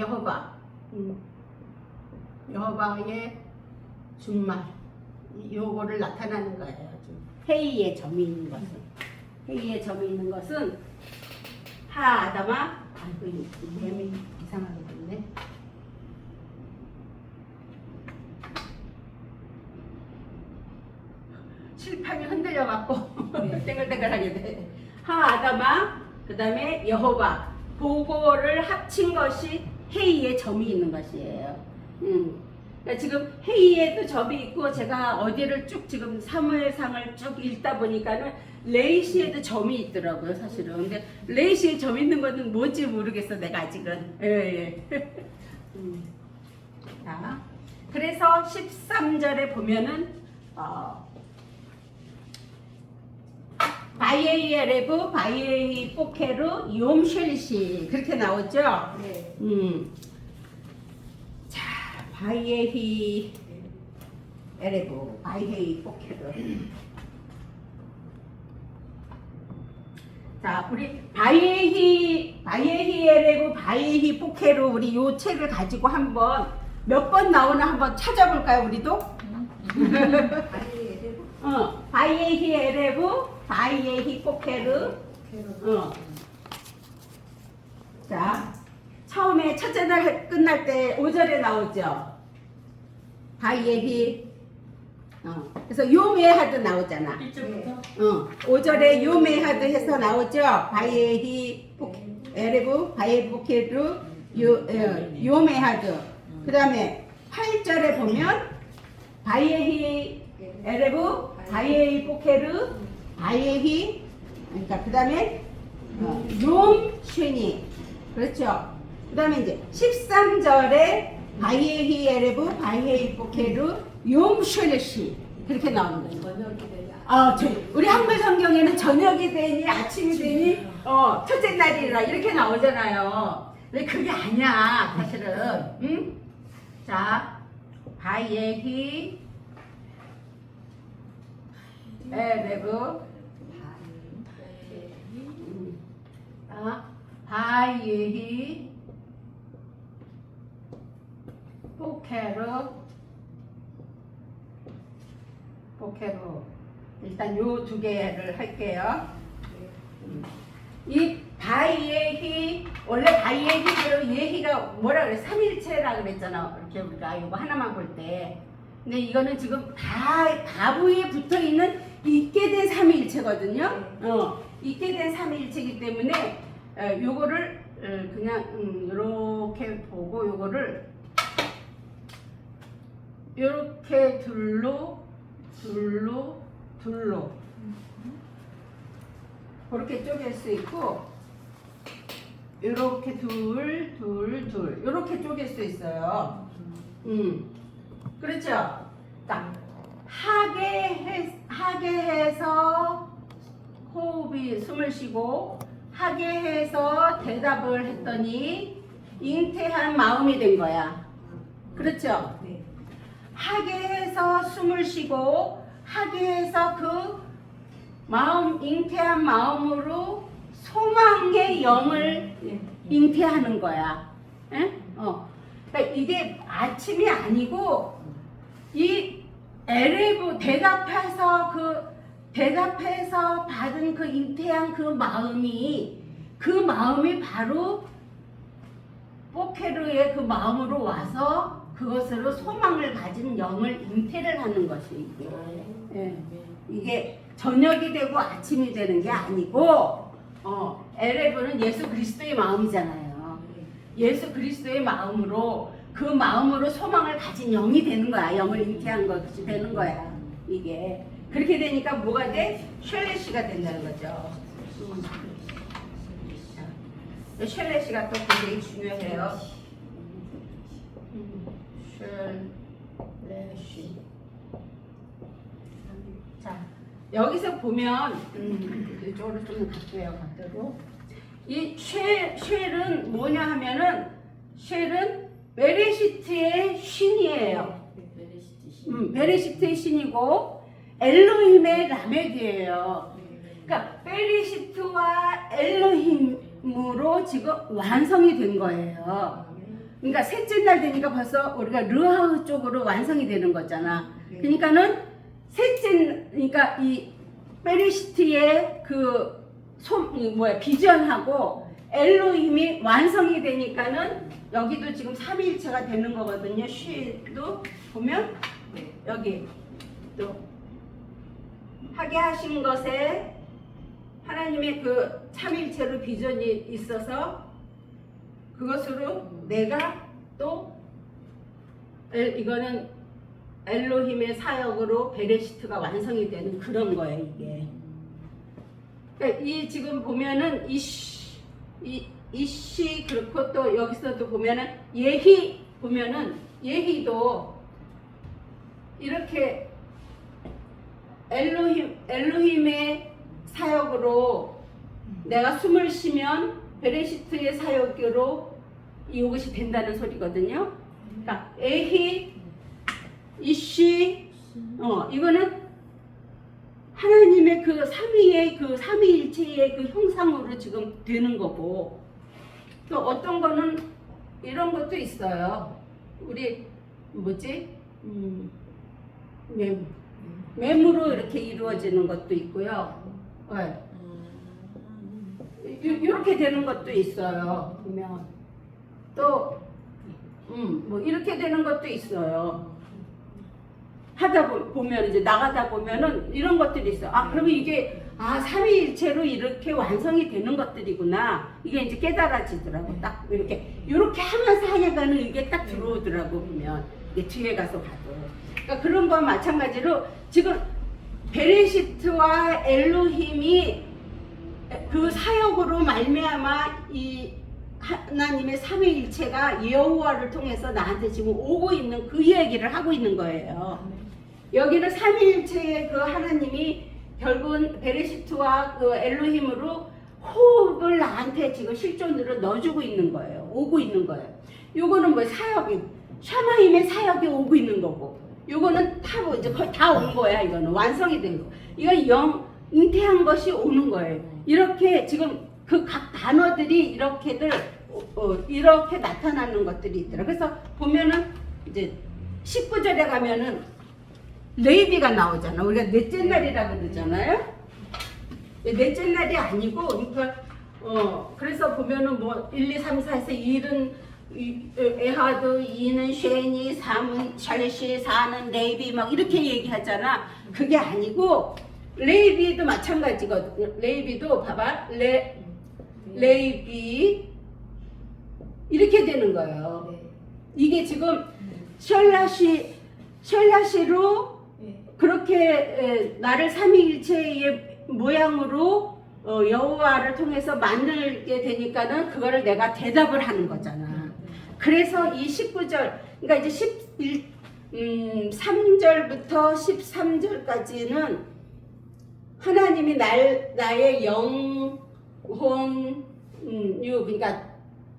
여호와의 준말, 요거를 나타나는 거예요. 헤이의 점이 있는 것은 하아담아. 아이고, 이 뱀이 이상하게 됐네. 칠판이 흔들려갖고 땡글땡글하게 돼. 하아담아, 그 다음에 여호와, 그거를 합친 것이 헤이의 점이 있는 것이에요. 그러니까 지금 헤이에도 점이 있고, 제가 어디를 쭉 지금 사무엘상을 쭉 읽다 보니까는 레이시에도 점이 있더라고요, 사실은. 근데 레이시에 점 있는 거는 뭔지 모르겠어, 내가 아직은. 자, 그래서 13절에 보면은 바이에이 에레브, 바이에이 포케르, 욤쉘시 그렇게 나오죠? 네. 자, 바이에이 에레브, 바이에이 포케르. 자, 우리 바이에이 에레브, 바이에이 포케르, 우리 요 책을 가지고 한번 몇 번 나오나 한번 찾아볼까요, 우리도? 바이에이 에레브, 바이에히 포케르. 자, 처음에 첫째 날 끝날 때 5절에 나오죠. 바이에히. 그래서 요메하드 나오잖아. 5절에 요메하드 해서 나오죠. 바이에히 에레브, 바이에히 포케르, 요메하드. 그 다음에 8절에 보면 바이에히 에레브, 바이에히 포케르, 바이에히, 그러니까 그 다음에 욤쉐니, 그렇죠. 그 다음에 이제 13절에 바이에히 에레브, 바이에히 포케르, 욤쉐레시 그렇게 나오는 거예요. 우리 한글 성경에는 저녁이 되니 아침이 되니 첫째 날이라 이렇게 나오잖아요. 근데 그게 아니야, 사실은. 응? 자, 바이에히 에레브, 바이에히 포케르. 일단 요 두 개를 할게요. 이 바이에히, 원래 바이에히로 예히가 뭐라 그래? 삼일체라 그랬잖아. 이렇게 우리가 이거 하나만 볼 때. 근데 이거는 지금 다 가부에 붙어 있는 있게 된 삼위일체거든요. 있게 된 삼위일체이기 때문에 요거를 그냥 이렇게 보고 요거를 이렇게 둘로 그렇게 쪼갤 수 있고, 이렇게 둘 이렇게 쪼갤 수 있어요. 그렇죠? 딱 하게 해서 호흡이 숨을 쉬고 하게 해서 대답을 했더니 잉태한 마음이 된 거야. 그렇죠? 네. 하게 해서 숨을 쉬고 하게 해서 그 마음 잉태한 마음으로 소망의 영을 잉태하는 거야. 에? 그러니까 이게 아침이 아니고 이 LF 대답해서 받은 그 잉태한 그 마음이 바로 포케르의 그 마음으로 와서 그것으로 소망을 가진 영을 잉태를 하는 것이 이게. 예. 이게 저녁이 되고 아침이 되는 게 아니고 LF는 예수 그리스도의 마음이잖아요. 예수 그리스도의 마음으로 그 마음으로 소망을 가진 영이 되는 거야. 영을 잉태한 것이 되는 거야. 이게 그렇게 되니까 뭐가 돼? 쉘레시가 된다는 거죠. 쉘레시가 또 굉장히 중요해요. 쉘레시. 자, 여기서 보면 이쪽으로 좀 갈게요. 그대로. 이 쉘은 뭐냐 하면은 쉘은 베레시트의 신이에요. 베레시트의 신이고 엘로힘의 라멕이에요. 그러니까 베레시트와 엘로힘으로 지금 완성이 된 거예요. 그러니까 셋째 날 되니까 벌써 우리가 르하흐 쪽으로 완성이 되는 거잖아. 그러니까는 그러니까 이 베레시트의 그 비전하고 엘로힘이 완성이 되니까는 여기도 지금 삼위일체가 되는 거거든요. 쉬도 보면 여기 또 하게 하신 것에 하나님의 그 삼위일체로 비전이 있어서 그것으로 내가 또 이거는 엘로힘의 사역으로 베레시트가 완성이 되는 그런 거예요. 이게 그러니까 이 지금 보면은 이시 그렇고 또 여기서도 보면은 예희 보면은 예희도 이렇게 엘로힘의 사역으로 내가 숨을 쉬면 베레시트의 사역으로 이것이 된다는 소리거든요. 그러니까 에히 이시 이거는 하나님의 그 삼위일체의 그 형상으로 지금 되는 거고 또 어떤 거는 이런 것도 있어요. 우리 매무로 이렇게 이루어지는 것도 있고요. 이렇게 되는 것도 있어요. 보면 또 뭐 이렇게 되는 것도 있어요. 하다 보면 이제 나가다 보면은 이런 것들이 있어. 그러면 이게 삼위일체로 이렇게 완성이 되는 것들이구나. 이게 이제 깨달아지더라고. 딱 이렇게 하면서 하여간은 이게 딱 들어오더라고. 보면 이게 뒤에 가서 봐도. 그러니까 그런 거 마찬가지로 지금 베레시트와 엘로힘이 그 사역으로 말미암아 이 하나님의 삼위일체가 여호와를 통해서 나한테 지금 오고 있는 그 얘기를 하고 있는 거예요. 여기는 삼위일체의 그 하나님이 결국은 베레시트와 그 엘로힘으로 호흡을 나한테 지금 실존으로 넣어주고 있는 거예요. 오고 있는 거예요. 요거는 뭐 사역이 샤마임의 사역이 오고 있는 거고, 요거는 이제 거의 다 온 거야. 이거는 완성이 된 거. 이건 잉태한 것이 오는 거예요. 이렇게 지금 그 각 단어들이 이렇게 나타나는 것들이 있더라. 그래서 보면은 이제 19절에 가면은 레이비가 나오잖아. 우리가 넷째 날이라고 그러잖아요. 넷째 날이 아니고, 그러니까 그래서 보면은 뭐 1, 2, 3, 4에서 1은 에하드, 2는 쉐니, 3은 샬레시, 4는 레이비 막 이렇게 얘기하잖아. 그게 아니고 레이비도 마찬가지거든. 레이비도 봐봐. 레이비 이렇게 되는 거예요. 이게 지금 셜라시로 그렇게 나를 삼위일체의 모양으로 여호와를 통해서 만들게 되니까는 그거를 내가 대답을 하는 거잖아. 그래서 이 19절, 그러니까 이제 3절부터 13절까지는 하나님이 나의 영혼, 그러니까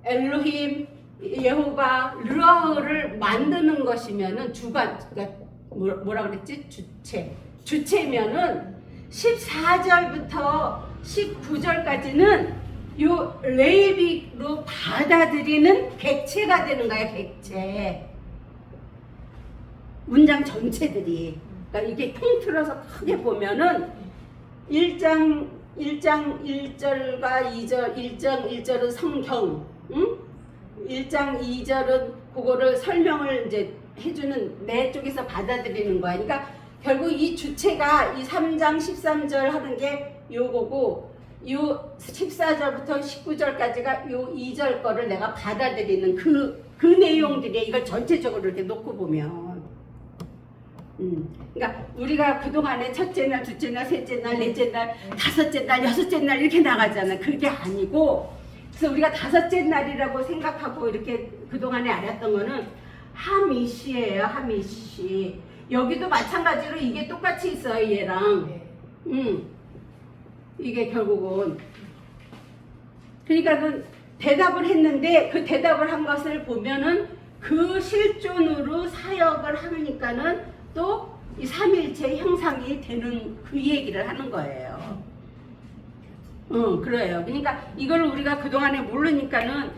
엘로힘, 예호바, 르아흐를 만드는 것이면은 그러니까 뭐라 그랬지? 주체면은 14절부터 19절까지는 요 레위기로 받아들이는 객체가 되는 거야, 객체. 문장 전체들이. 그러니까 이게 통틀어서 크게 보면은 1장 1절과 2절, 1장 1절은 성경, 응? 1장 2절은 그거를 설명을 이제 해주는 내 쪽에서 받아들이는 거야. 그러니까 결국 이 주체가 이 3장 13절 하는 게 요거고, 요 14절부터 19절까지가 요 2절 거를 내가 받아들이는 그 내용들이 이걸 전체적으로 이렇게 놓고 보면. 그러니까 우리가 그동안에 첫째 날, 둘째 날, 셋째 날, 넷째 날, 다섯째 날, 여섯째 날 이렇게 나가잖아. 그게 아니고, 그래서 우리가 다섯째 날이라고 생각하고 이렇게 그동안에 알았던 거는 하미시예요. 하미시. 여기도 마찬가지로 이게 똑같이 있어요. 얘랑. 이게 결국은. 그러니까는 대답을 했는데 그 대답을 한 것을 보면은 그 실존으로 사역을 하니까는 또 이 삼일체 형상이 되는 그 얘기를 하는 거예요. 그래요. 그러니까 이걸 우리가 그동안에 모르니까는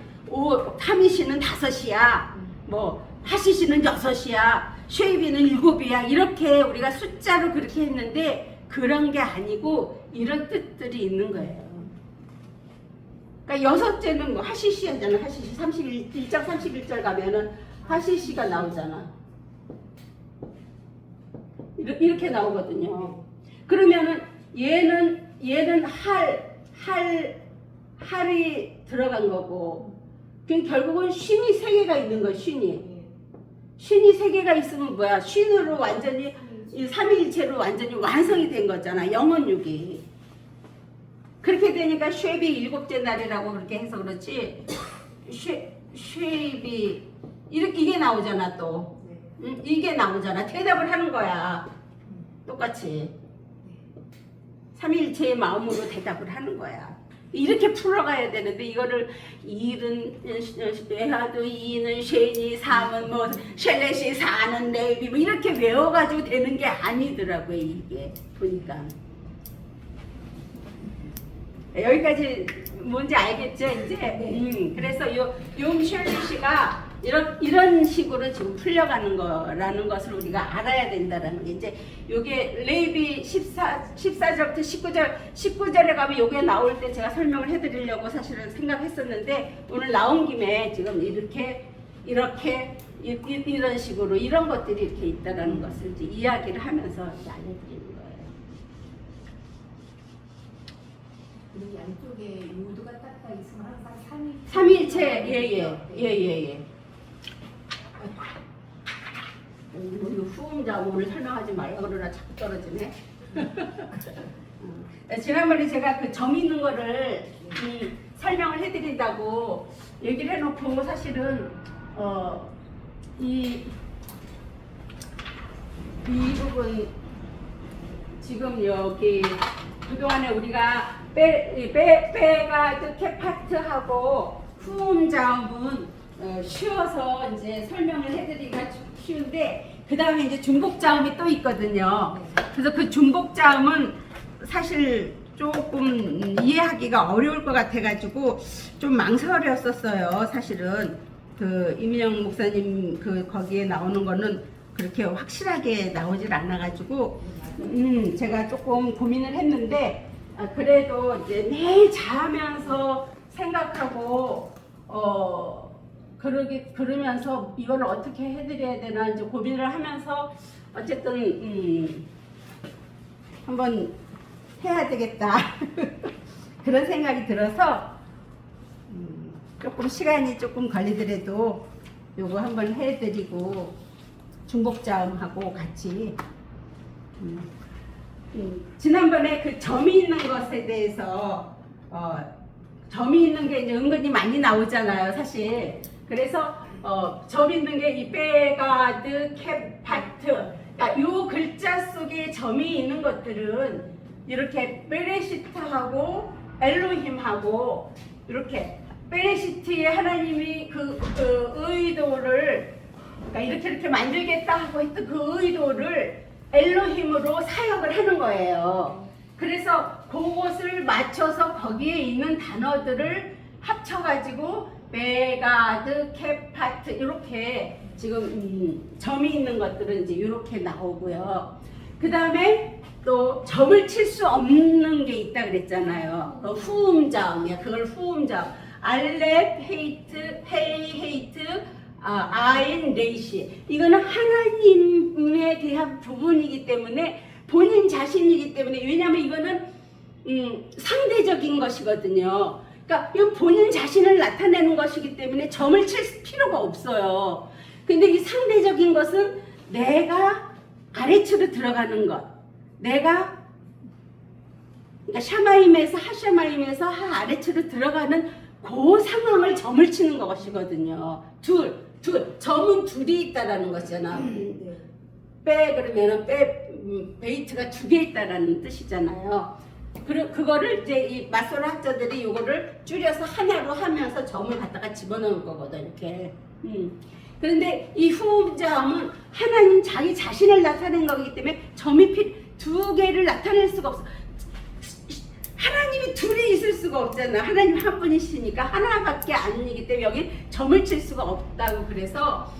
타미시는 5이야. 뭐 하시시는 6이야. 쉐이비는 7이야. 이렇게 우리가 숫자로 그렇게 했는데 그런 게 아니고 이런 뜻들이 있는 거예요. 그러니까 여섯째는 뭐 하시시였잖아. 하시시 1장 31절 가면은 하시시가 나오잖아. 이렇게 나오거든요. 그러면은 얘는 할이 들어간 거고, 그럼 결국은 쉰이 3개가 있는 거야. 쉰이 3개가 있으면 뭐야? 쉰으로 완전히 이 삼위일체로 완전히 완성이 된 거잖아. 영원육이. 그렇게 되니까 쉐비 7째 날이라고 그렇게 해서 그렇지. 쉐비 이게 나오잖아 또. 이게 나오잖아. 대답을 하는 거야. 똑같이. 삼위일체의 마음으로 대답을 하는 거야. 이렇게 풀어가야 되는데 이거를 1은 에하드, 2는 쉐니, 3은 뭐 셸렛이, 4는 레비 뭐 이렇게 외워가지고 되는 게 아니더라고요. 이게 보니까. 여기까지 뭔지 알겠죠 이제? 그래서 요 셸렛이가 이런 식으로 지금 풀려가는 거라는 것을 우리가 알아야 된다라는 게 이제 요게 레위기 14절부터 19절에 가면 요게 나올 때 제가 설명을 해드리려고 사실은 생각했었는데 오늘 나온 김에 지금 이렇게 이런 식으로 이런 것들이 이렇게 있다라는 것을 이제 이야기를 하면서 이제 알려드리는 거예요. 그리고 양쪽에 요도가 딱딱 있으면 항상 삼위일체 예예예예. 우리 후음자 오늘 설명하지 말라 그러나 자꾸 떨어지네. 지난번에 제가 그 점 있는 거를 설명을 해드린다고 얘기를 해놓고 사실은 이 부분 지금 여기 그동안에 우리가 빼가 캡파트하고 후음자음은 쉬워서 이제 설명을 해드리기가 쉬운데 그 다음에 이제 중복자음이 또 있거든요. 그래서 그 중복자음은 사실 조금 이해하기가 어려울 것 같아가지고 좀 망설였었어요. 사실은 그 이민영 목사님 거기에 나오는 거는 그렇게 확실하게 나오질 않아가지고 제가 조금 고민을 했는데 그래도 이제 매일 자면서 생각하고 그러면서 이걸 어떻게 해드려야 되나 이제 고민을 하면서 어쨌든 한번 해야 되겠다 그런 생각이 들어서 조금 시간이 조금 걸리더라도 요거 한번 해드리고 중복자음하고 같이 지난번에 그 점이 있는 것에 대해서 점이 있는 게 이제 은근히 많이 나오잖아요, 사실. 그래서 점 있는 게 이 빼가드, 캡파트, 요 글자 속에 점이 있는 것들은 이렇게 베레시트하고 엘로힘하고 이렇게 베레시트에 하나님이 그 의도를 그러니까 이렇게 만들겠다 하고 했던 그 의도를 엘로힘으로 사역을 하는 거예요. 그래서 그것을 맞춰서 거기에 있는 단어들을 합쳐가지고 메가드, 케파트 이렇게 지금 점이 있는 것들은 이제 이렇게 나오고요. 그 다음에 또 점을 칠 수 없는 게 있다 그랬잖아요. 후음자음이야. 그걸 후음자음. 알렙, 헤이트, 페이, 헤이트, 아인, 레이시. 이거는 하나님에 대한 부분이기 때문에 본인 자신이기 때문에 왜냐하면 이거는 상대적인 것이거든요. 그러니까 이건 본인 자신을 나타내는 것이기 때문에 점을 칠 필요가 없어요. 근데 이 상대적인 것은 내가 아래치로 들어가는 것, 내가 그러니까 샤마임에서 하샤마임에서 하 아래치로 들어가는 그 상황을 점을 치는 것이거든요. 점은 둘이 있다라는 것이잖아. 빼 그러면은 베이트가 두 개 있다라는 뜻이잖아요. 그거를 이제 이 마소르 학자들이 이거를 줄여서 하나로 하면서 점을 갖다가 집어넣을 거거든 이렇게. 그런데 이 후음자음은 하나님 자기 자신을 나타낸 거기 때문에 점이 두 개를 나타낼 수가 없어. 하나님이 둘이 있을 수가 없잖아. 하나님 한 분이시니까 하나밖에 아니기 때문에 여기 점을 칠 수가 없다고. 그래서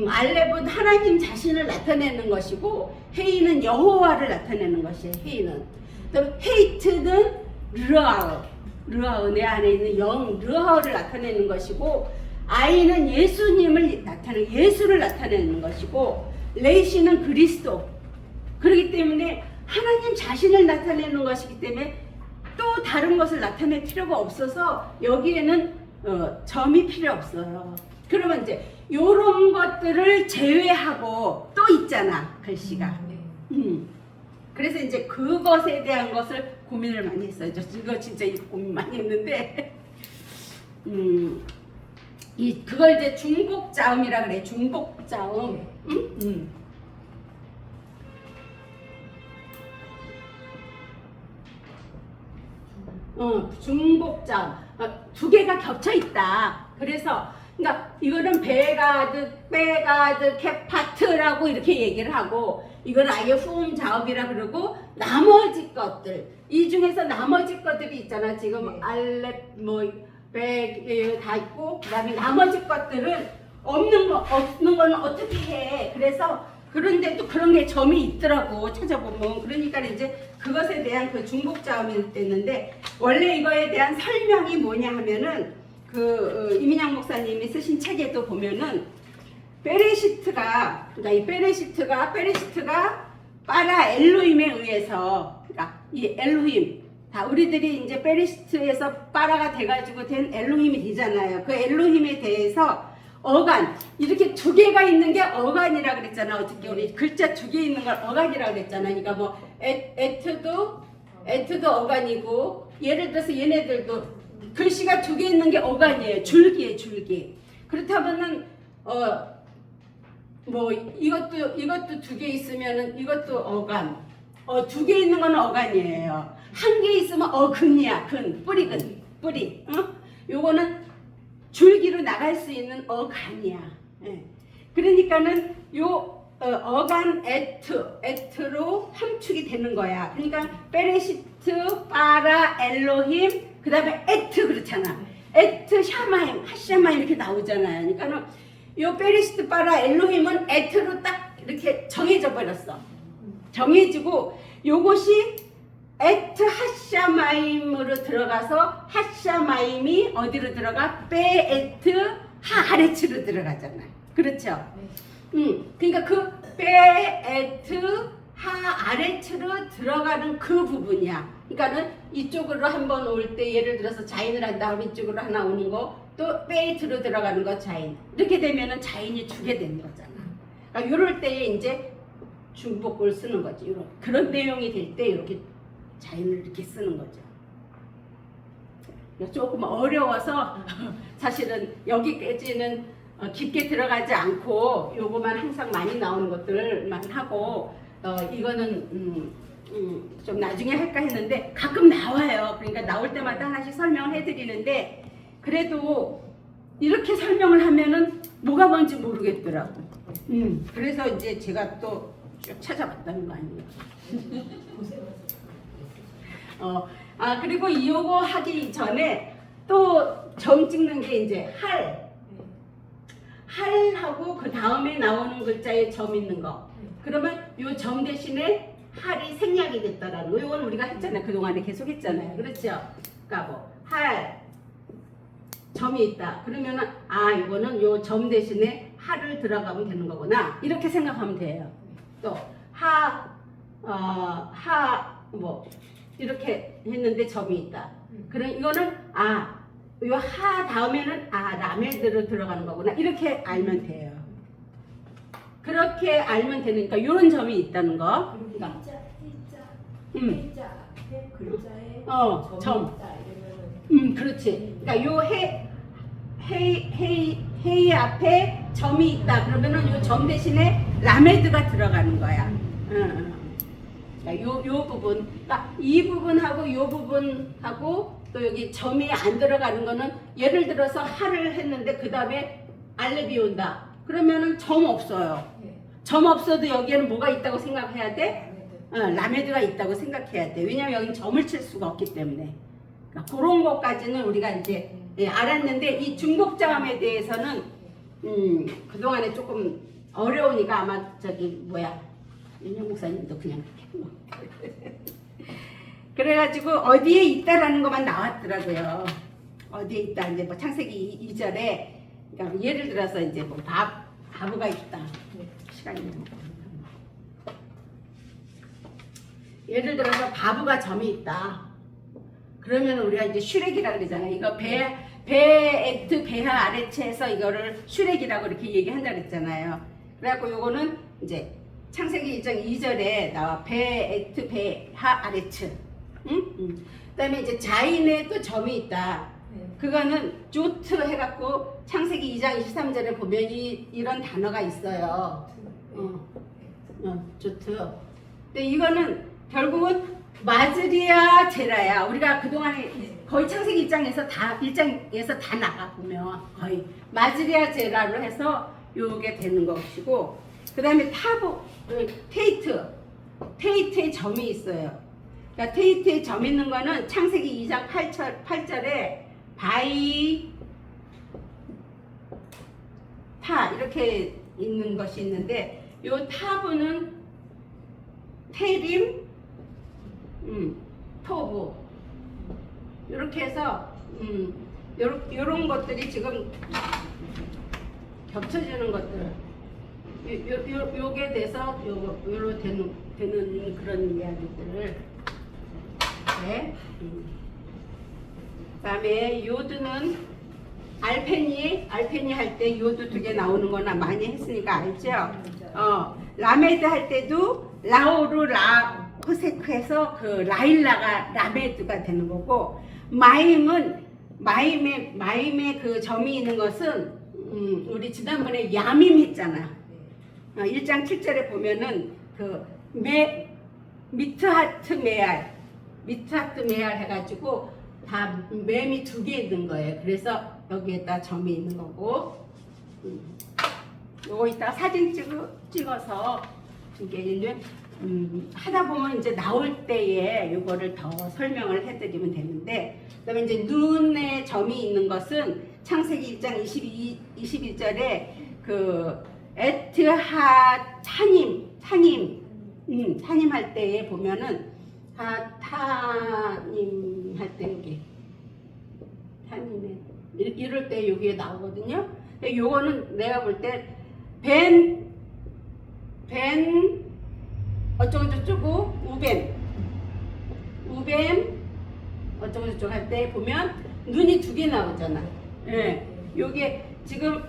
알렙은 하나님 자신을 나타내는 것이고 헤이는 여호와를 나타내는 것이에요. 헤이는. 그다음 헤이트는 르아흐 내 안에 있는 영 르아흐를 나타내는 것이고 아이는 예수님을 예수를 나타내는 것이고 레이시는 그리스도. 그렇기 때문에 하나님 자신을 나타내는 것이기 때문에 또 다른 것을 나타낼 필요가 없어서 여기에는 점이 필요 없어요. 그러면 이제 이런 것들을 제외하고 또 있잖아 글씨가. 그래서 이제 그것에 대한 것을 고민을 많이 했어요. 이거 진짜 고민 많이 했는데 그걸 이제 중복자음이라 그래. 중복자음. 중복자음. 두 개가 겹쳐 있다. 그래서 그러니까 이거는 베가드, 빼가드, 케파트라고 이렇게 얘기를 하고 이건 아예 후음자음이라 그러고 나머지 것들 이 중에서 나머지 것들이 있잖아. 지금 알렙 다 있고 그다음에 나머지 것들은 없는 거는 어떻게 해? 그래서 그런데도 그런 게 점이 있더라고 찾아보면. 그러니까 이제 그것에 대한 그 중복자음이 됐는데 원래 이거에 대한 설명이 뭐냐 하면은 이민양 목사님이 쓰신 책에도 보면은 베레시트가 그러니까 이 베레시트가 파라 엘로힘에 의해서 그러니까 이 엘로힘 다 우리들이 이제 베레시트에서 파라가 돼가지고 된 엘로힘이 되잖아요. 그 엘로힘에 대해서 어간 이렇게 두 개가 있는 게 어간이라 그랬잖아. 어떻게 우리 글자 두 개 있는 걸 어간이라 그랬잖아. 그러니까 뭐 에트도 어간이고 예를 들어서 얘네들도 글씨가 두 개 있는 게 어간이에요. 줄기에 줄기. 그렇다면은 뭐 이것도 두 개 있으면은 이것도 어간. 두 개 있는 건 어간이에요. 한 개 있으면 어근이야. 뿌리. 요거는 줄기로 나갈 수 있는 어간이야. 예. 그러니까는 요 어간 에트로 함축이 되는 거야. 그러니까 베레시트, 파라, 엘로힘, 그 다음에 에트 그렇잖아. 에트, 샤마임, 하샤마임 이렇게 나오잖아요. 그러니까 요 베레시트, 파라, 엘로힘은 에트로 딱 이렇게 정해져 버렸어. 정해지고 요것이 에트 하샤마임으로 들어가서 하샤마임이 어디로 들어가? 베에트 하아레츠로 들어가잖아. 그렇죠? 그러니까 그 베에트 하아레츠로 들어가는 그 부분이야. 그러니까는 이쪽으로 한번 올 때 예를 들어서 자인을 한 다음에 이쪽으로 하나 오는 거 또 베이트로 들어가는 거 자인. 이렇게 되면은 자인이 주게 되는 거잖아. 그러니까 이럴 때에 이제 중복을 쓰는 거지. 그런 내용이 될 때 이렇게 자인을 이렇게 쓰는 거죠. 조금 어려워서 사실은 여기까지는 깊게 들어가지 않고 요거만 항상 많이 나오는 것들만 하고 이거는 좀 나중에 할까 했는데 가끔 나와요. 그러니까 나올 때마다 하나씩 설명을 해드리는데 그래도 이렇게 설명을 하면은 뭐가 뭔지 모르겠더라고. 그래서 이제 제가 또 쭉 찾아봤다는 거 아니에요. 그리고 이거 하기 전에 또 점 찍는 게 이제 할하고 그 다음에 나오는 글자에 점 있는 거. 그러면 요 점 대신에 할이 생략이 됐다라는 거. 이건 우리가 했잖아요. 그동안에 계속 했잖아요. 그렇죠? 그러니까 뭐 할 점이 있다. 그러면은 이거는 요 점 대신에 할을 들어가면 되는 거구나. 이렇게 생각하면 돼요. 또 뭐 이렇게 했는데 점이 있다. 그럼 이거는 요 하 다음에는 라메드로 들어가는 거구나. 이렇게 알면 돼요. 그렇게 알면 되니까 이런 점이 있다는 거. 그러니까 해자 앞에 글자에 점. 있다 이러면은 그렇지. 그러니까 요 헤이 앞에 점이 있다. 그러면은 요 점 대신에 라메드가 들어가는 거야. 그러니까 요 부분, 그러니까 이 부분하고 요 부분하고 또 여기 점이 안 들어가는 거는 예를 들어서 하를 했는데 그 다음에 알렙이 온다. 그러면은 점 없어요. 점 없어도 여기에는 뭐가 있다고 생각해야 돼? 라메드가 있다고 생각해야 돼. 왜냐면 여기는 점을 칠 수가 없기 때문에. 그러니까 그런 것까지는 우리가 이제 알았는데 이 중복자음에 대해서는 그동안에 조금 어려우니까 아마 윤영 목사님도 그냥 그래가지고 어디에 있다라는 것만 나왔더라고요. 어디에 있다 이제 뭐 창세기 2절에 그러니까 예를 들어서 이제 뭐 바보가 있다. 시간이 너무 예를 들어서 바보가 점이 있다. 그러면 우리가 이제 슈렉이라고 그러잖아요. 이거 베에트 베하 아레체에서 이거를 슈렉이라고 이렇게 얘기한다 그랬잖아요. 그래갖고 요거는 이제 창세기 1장 2절에 나와 베에트 베하 아레츠. 그다음에 이제 자인에 또 점이 있다. 그거는 조트 해갖고 창세기 2장 23절에 보면 이런 단어가 있어요. 조트. 근데 이거는 결국은 마즈리아 제라야. 우리가 그동안에 거의 창세기 1장에서 다 나가 보면 거의 마즈리아 제라로 해서 요게 되는 것이고, 그 다음에 테이트에 점이 있어요. 그러니까 테이트에 점 있는 거는 창세기 2장 8절에 타 이렇게 있는 것이 있는데 요 타부는 테림 토부 이렇게 해서 요런 것들이 지금 겹쳐지는 것들 요게 돼서 요로 되는 그런 이야기들을 그다음에 요드는 알페니 할 때 요드 2개 나오는 거나 많이 했으니까 알죠? 라메드 할 때도 라오르 호세크에서 그 라일라가 라메드가 되는 거고, 마임의 그 점이 있는 것은 우리 지난번에 야밈 했잖아. 1장 7절에 보면은 그 미트하트 메알 해가지고 다 맴이 2개 있는 거예요. 그래서 여기에다 점이 있는 거고, 요거 이따 사진 찍어서 이게 하다 보면 이제 나올 때에 요거를 더 설명을 해드리면 되는데, 그다음에 이제 눈에 점이 있는 것은 창세기 1장 21절에 그 에트하 타님 할 때에 보면은 타님 할 때 여기 타님에 이럴 때 여기에 나오거든요. 요거는 내가 볼 때 벤 어쩌고 저쩌고 우뱀 어쩌고 저쩌고 할 때 보면 눈이 2개 나오잖아. 요게 지금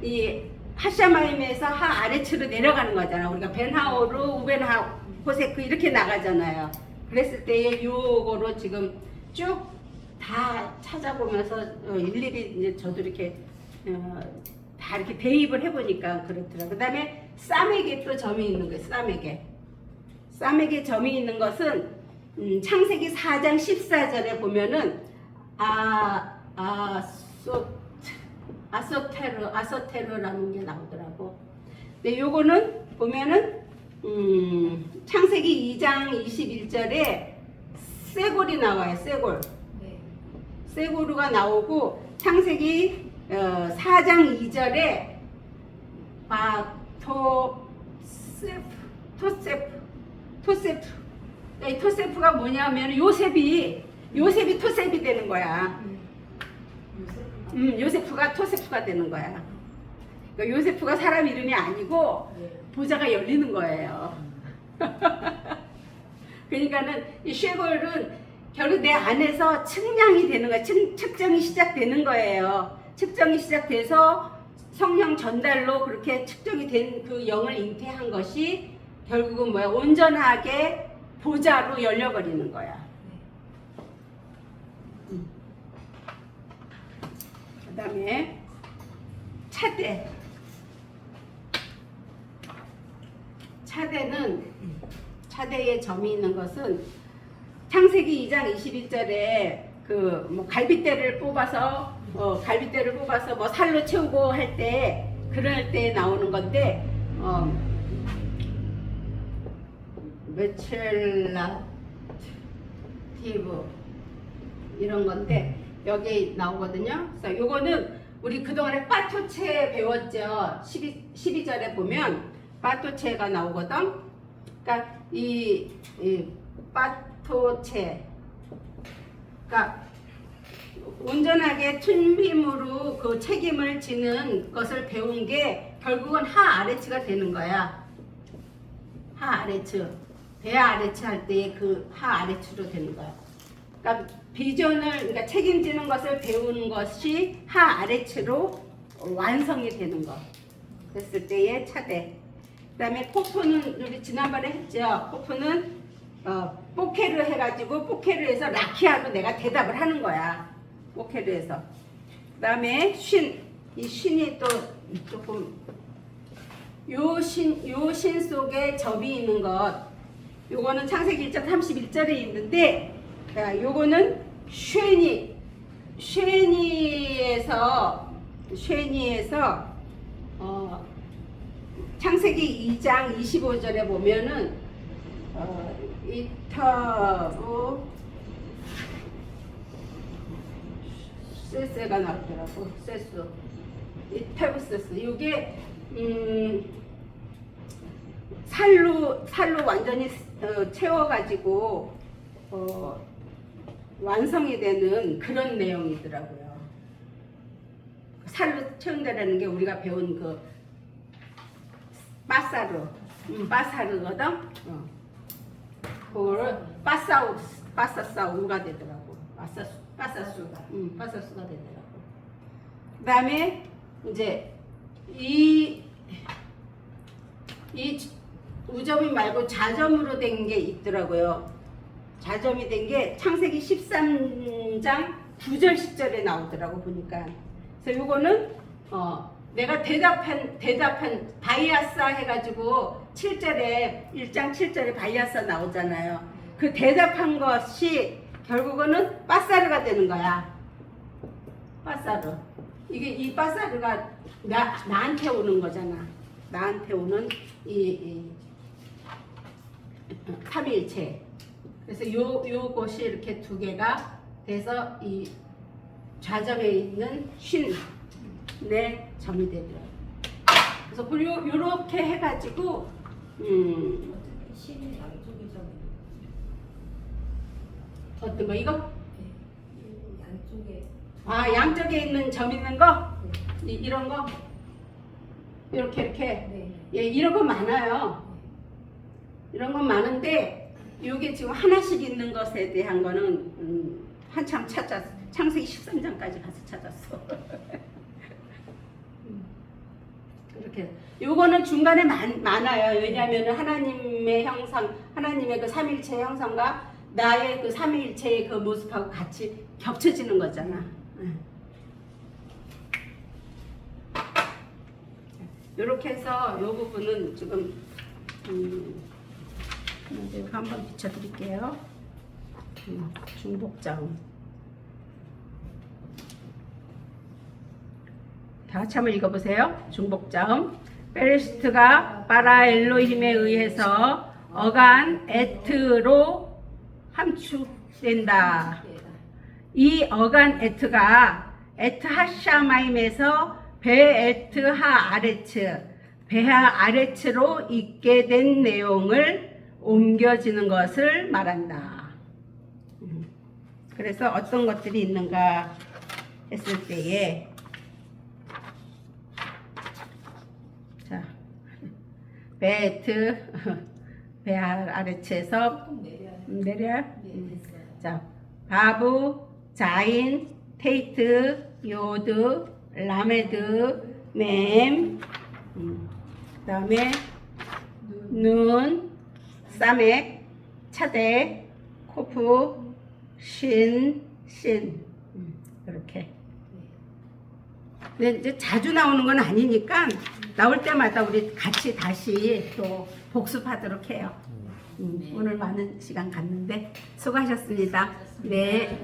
이 하샤마임에서 하 아래치로 내려가는 거잖아. 우리가 벤하오르 우벤하 호세크 이렇게 나가잖아요. 그랬을 때에 요거로 지금 쭉 다 찾아보면서 일일이 이제 저도 이렇게 다 이렇게 대입을 해보니까 그렇더라고요. 그 다음에 쌈에게 또 점이 있는 거예요. 쌈에게 점이 있는 것은 창세기 4장 14절에 보면은 아소테르라는 게 나오더라고. 근데 요거는 보면은 창세기 2장 21절에 쇠골이 나와요. 쇠골. 네. 쇠고루가 나오고 창세기 4장 2절에 토세프. 이 토세프가 뭐냐면 요셉이 토셉이 되는 거야. 요세프가 토세프가 되는 거야. 그러니까 요세프가 사람 이름이 아니고 보좌가 열리는 거예요. 그러니까는 이 쉐골은 결국 내 안에서 측량이 되는 거야. 측정이 시작되는 거예요. 측정이 시작돼서 성령 전달로 그렇게 측정이 된 그 영을 잉태한 것이 결국은 뭐야? 온전하게 보좌로 열려버리는 거야. 그 다음에 차대의 점이 있는 것은 창세기 2장 21절에 그 뭐 갈빗대를 뽑아서 뭐 살로 채우고 할 때 그럴 때 나오는 건데 메첼라티브 이런 건데 여기 나오거든요. 그래서 요거는 우리 그동안에 빠토체 배웠죠. 12절에 보면 빠토체가 나오거든. 그러니까 이 빠토체 그러니까 온전하게 툰빔으로 그 책임을 지는 것을 배운 게 결국은 하아레츠가 되는 거야. 하아레츠. 대아레츠 할 때 그 하아레츠로 되는 거야. 그러니까 그러니까 책임지는 것을 배우는 것이 하아레츠로 완성이 되는 거. 됐을 때의 차대. 그 다음에 포프는 우리 지난번에 했죠. 포프는 포케르 해가지고 포케르 해서 라키아로 내가 대답을 하는 거야. 포케르 해서. 그 다음에 이 쉰이 또 조금 요 신 속에 접이 있는 것. 요거는 창세기 1장 31절에 있는데 요거는 쉐니에서 창세기 2장 25절에 보면은 이타브 세스가 나오더라고. 세스 이타브세스 이게 살로 완전히 채워가지고 완성이 되는 그런 내용이더라고요. 살로 채운다라는 게 우리가 배운 그 바사르거든. 그걸 바사사우가 되더라고. 바사수가 되더라고. 그다음에 이제 이 우점이 말고 자점으로 된 게 있더라고요. 자점이 된 게 창세기 13장 9절 10절에 나오더라고 보니까. 그래서 요거는 내가 대답한 바이아사 해가지고 7절에 1장 7절에 바이아사 나오잖아요. 그 대답한 것이 결국은 빠사르가 되는 거야. 빠사르. 이 빠사르가 나한테 오는 거잖아. 나한테 오는 이 삼위일체. 그래서 요것이 이렇게 두 개가 돼서 이 좌점에 있는 쉰의 점이 되더라고요. 그래서 요렇게 해가지고 신이 양쪽이 좀 어떤 거 이거? 양쪽에 양쪽에 있는 점 있는 거? 네. 이런 거? 이렇게 네. 예, 이런 거 많아요. 이런 건 많은데 이게 지금 하나씩 있는 것에 대한 거는 한참 찾았어. 창세기 13장까지 가서 찾았어. 이렇게 요거는 중간에 많아요. 왜냐하면 하나님의 형상, 하나님의 그 삼일체 형상과 나의 그 삼위일체의 그 모습하고 같이 겹쳐지는 거잖아. 이렇게 해서 이 부분은 지금 먼저 이거 한번 비춰드릴게요. 중복자음. 다 같이 한번 읽어보세요. 중복자음. 베레시트가 바라 엘로힘에 의해서 어간 에트로 함축된다. 이 어간 에트가 에트 하샤마임에서 베에트 하 아레츠, 베하 아레츠로 있게 된 내용을 옮겨지는 것을 말한다. 그래서 어떤 것들이 있는가 했을 때에, 자, 베에트, 베하 아레츠에서 내려. 자, 바브, 자인, 테이트, 요드, 라메드, 맴, 그 다음에 눈, 사맥, 차대, 코프, 신, 이렇게. 근데 이제 자주 나오는 건 아니니까 나올 때마다 우리 같이 다시 또 복습하도록 해요. 오늘 많은 시간 갔는데 수고하셨습니다. 네.